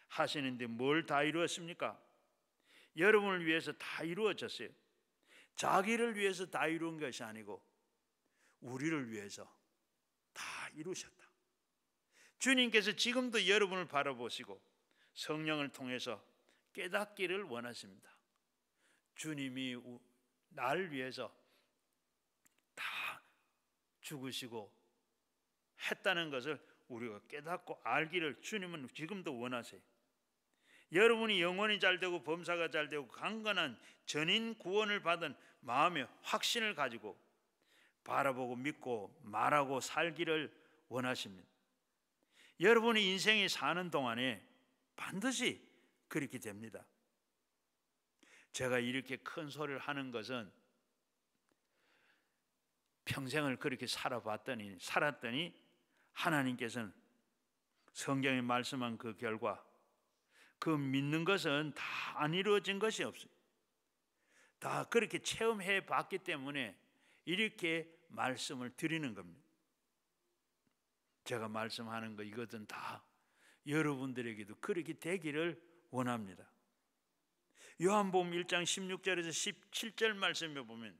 하시는데 뭘 다 이루었습니까? 여러분을 위해서 다 이루어졌어요. 자기를 위해서 다 이룬 것이 아니고 우리를 위해서 다 이루셨다. 주님께서 지금도 여러분을 바라보시고 성령을 통해서 깨닫기를 원하십니다. 주님이 나를 위해서 다 죽으시고 했다는 것을 우리가 깨닫고 알기를 주님은 지금도 원하세요. 여러분이 영혼이 잘되고 범사가 잘되고 강건한 전인 구원을 받은 마음의 확신을 가지고 바라보고 믿고 말하고 살기를 원하십니다. 여러분이 인생이 사는 동안에 반드시 그렇게 됩니다. 제가 이렇게 큰 소리를 하는 것은 평생을 그렇게 살았더니 하나님께서는 성경에 말씀한 그 결과, 그 믿는 것은 다 안 이루어진 것이 없어요. 다 그렇게 체험해 봤기 때문에 이렇게 말씀을 드리는 겁니다. 제가 말씀하는 거 이것은 다 여러분들에게도 그렇게 되기를 원합니다. 요한복음 1장 16절에서 17절 말씀에 보면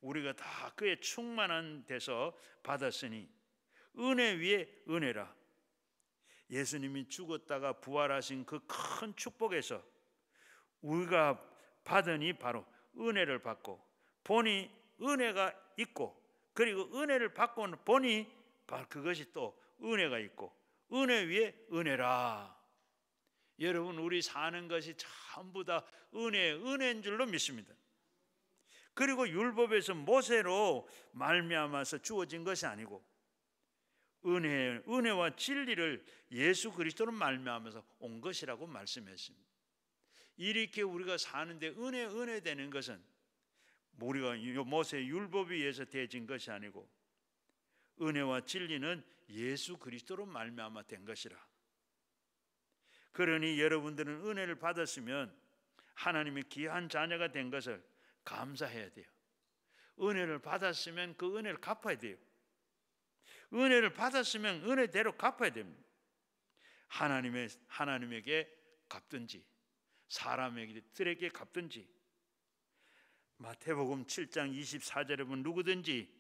우리가 다 그의 충만한 데서 받았으니 은혜 위에 은혜라. 예수님이 죽었다가 부활하신 그 큰 축복에서 우리가 받으니 바로 은혜를 받고 보니 은혜가 있고, 그리고 은혜를 받고 보니 바로 그것이 또 은혜가 있고 은혜 위에 은혜라. 여러분 우리 사는 것이 전부 다 은혜인 줄로 믿습니다. 그리고 율법에서 모세로 말미암아서 주어진 것이 아니고 은혜와 진리를 예수 그리스도로 말미암아서 온 것이라고 말씀했습니다. 이렇게 우리가 사는데 은혜 되는 것은 우리가 모세 율법에 의해서 되어진 것이 아니고 은혜와 진리는 예수 그리스도로 말미암아 된 것이라. 그러니 여러분들은 은혜를 받았으면 하나님의 귀한 자녀가 된 것을 감사해야 돼요. 은혜를 받았으면 그 은혜를 갚아야 돼요. 은혜를 받았으면 은혜대로 갚아야 됩니다. 하나님에게 갚든지 사람에게 갚든지. 마태복음 7장 24절에 보면 누구든지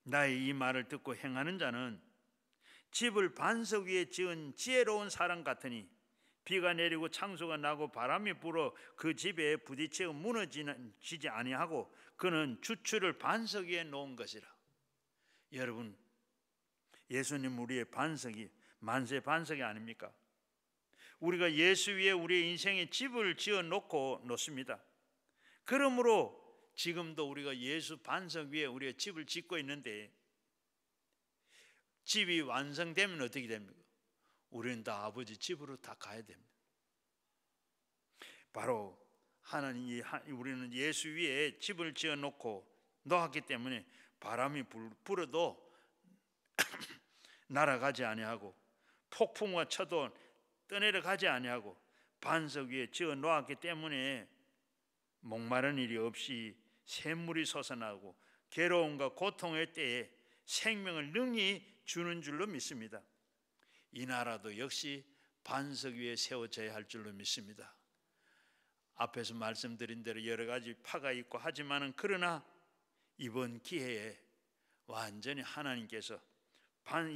나의 이 말을 듣고 행하는 자는 집을 반석 위에 지은 지혜로운 사람 같으니 비가 내리고 창수가 나고 바람이 불어 그 집에 부딪혀 무너지지 아니하고 그는 주추를 반석 위에 놓은 것이라. 여러분 예수님 우리의 반석이 만세 반석이 아닙니까? 우리가 예수 위에 우리의 인생의 집을 지어 놓습니다. 그러므로 지금도 우리가 예수 반석 위에 우리의 집을 짓고 있는데 집이 완성되면 어떻게 됩니까? 우리는 다 아버지 집으로 다 가야 됩니다. 바로 우리는 예수 위에 집을 지어 놓았기 때문에 바람이 불어도 날아가지 아니하고 폭풍과 쳐도 떠내려가지 아니하고 반석 위에 지어 놓았기 때문에 목마른 일이 없이 샘물이 솟아나고 괴로움과 고통의 때에 생명을 능히 주는 줄로 믿습니다. 이 나라도 역시 반석 위에 세워져야 할 줄로 믿습니다. 앞에서 말씀드린 대로 여러 가지 파가 있고 하지만은 그러나 이번 기회에 완전히 하나님께서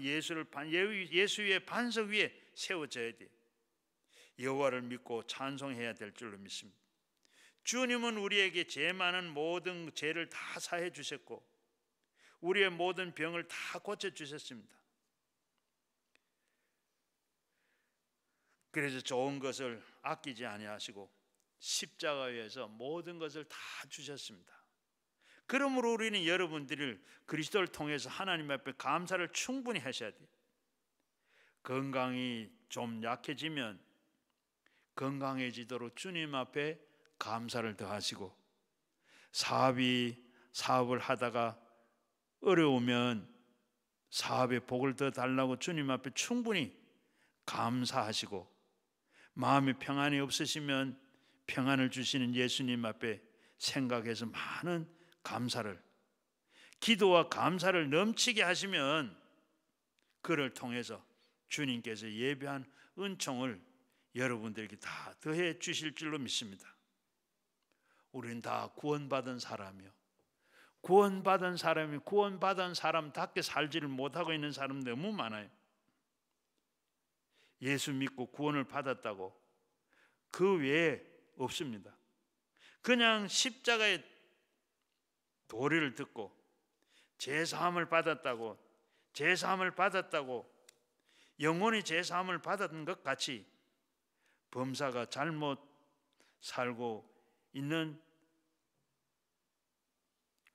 예수의 반석 위에 세워져야 돼. 여호와를 믿고 찬송해야 될 줄로 믿습니다. 주님은 우리에게 죄 많은 모든 죄를 다 사해 주셨고 우리의 모든 병을 다 고쳐 주셨습니다. 그래서 좋은 것을 아끼지 아니하시고 십자가에서 모든 것을 다 주셨습니다. 그러므로 우리는 여러분들을 그리스도를 통해서 하나님 앞에 감사를 충분히 하셔야 돼요. 건강이 좀 약해지면 건강해지도록 주님 앞에 감사를 더하시고, 사업을 하다가 어려우면 사업에 복을 더 달라고 주님 앞에 충분히 감사하시고, 마음에 평안이 없으시면 평안을 주시는 예수님 앞에 생각해서 많은 감사를, 기도와 감사를 넘치게 하시면 그를 통해서 주님께서 예배한 은총을 여러분들에게 다 더해 주실 줄로 믿습니다. 우리는 다 구원받은 사람이요, 구원받은 사람답게 살지를 못하고 있는 사람 너무 많아요. 예수 믿고 구원을 받았다고 그 외에 없습니다. 그냥 십자가의 도리를 듣고 제사함을 받았다고 영원히 제사함을 받았던 것 같이 범사가 잘못 살고 있는,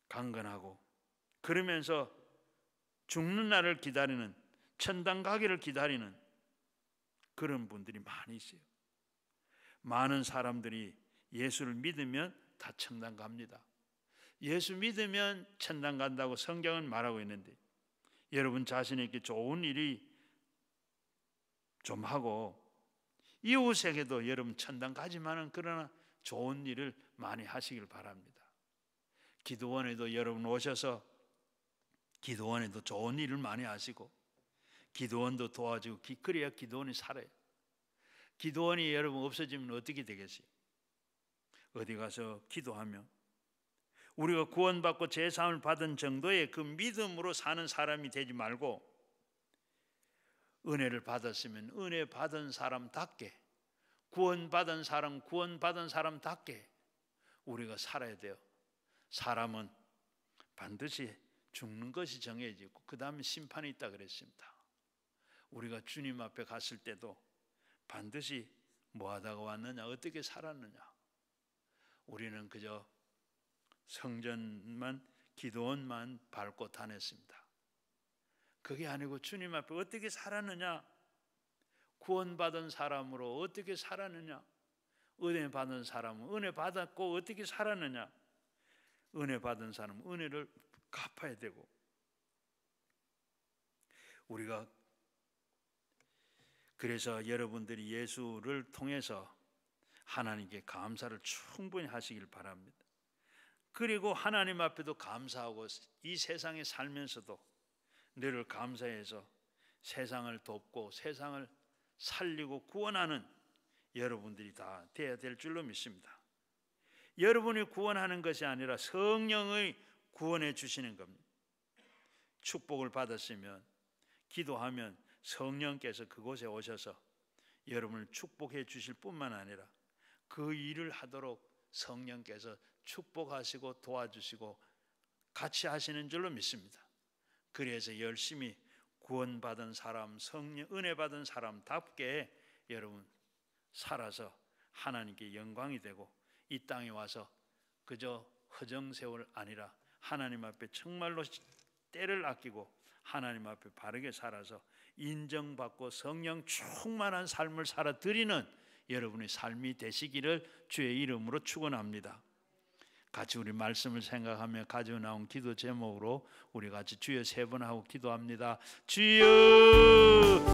강건하고 그러면서 죽는 날을 기다리는, 천당 가기를 기다리는 그런 분들이 많이 있어요. 많은 사람들이 예수를 믿으면 다 천당 갑니다. 예수 믿으면 천당 간다고 성경은 말하고 있는데, 여러분 자신에게 좋은 일이 좀 하고 이웃에게도 여러분 천당 가지만은 그러나 좋은 일을 많이 하시길 바랍니다. 기도원에도 여러분 오셔서 기도원에도 좋은 일을 많이 하시고 기도원도 도와주고, 그래야 기도원이 살아요. 기도원이 여러분 없어지면 어떻게 되겠어요? 어디 가서 기도하며 우리가 구원받고 제사함을 받은 정도의 그 믿음으로 사는 사람이 되지 말고, 은혜를 받았으면 은혜 받은 사람답게, 구원받은 사람답게 우리가 살아야 돼요. 사람은 반드시 죽는 것이 정해지고 그 다음에 심판이 있다 그랬습니다. 우리가 주님 앞에 갔을 때도 반드시 뭐 하다가 왔느냐, 어떻게 살았느냐, 우리는 그저 성전만, 기도원만 밟고 다녔습니다. 그게 아니고 주님 앞에 어떻게 살았느냐, 구원받은 사람으로 어떻게 살았느냐, 은혜 받은 사람은 은혜 받았고 어떻게 살았느냐, 은혜 받은 사람은 은혜를 갚아야 되고, 우리가 그래서 여러분들이 예수를 통해서 하나님께 감사를 충분히 하시길 바랍니다. 그리고 하나님 앞에도 감사하고 이 세상에 살면서도 늘 감사해서 세상을 돕고 세상을 살리고 구원하는 여러분들이 다 되어야 될 줄로 믿습니다. 여러분이 구원하는 것이 아니라 성령의 구원해 주시는 겁니다. 축복을 받았으면 기도하면 성령께서 그곳에 오셔서 여러분을 축복해 주실 뿐만 아니라 그 일을 하도록 성령께서 축복하시고 도와주시고 같이 하시는 줄로 믿습니다. 그래서 열심히 구원받은 사람, 성령 은혜 받은 사람답게 여러분 살아서 하나님께 영광이 되고, 이 땅에 와서 그저 허정세월 아니라 하나님 앞에 정말로 때를 아끼고 하나님 앞에 바르게 살아서 인정받고 성령 충만한 삶을 살아 드리는 여러분의 삶이 되시기를 주의 이름으로 축원합니다. 같이 우리 말씀을 생각하며 가지고 나온 기도 제목으로 우리 같이 주여 세 번 하고 기도합니다. 주여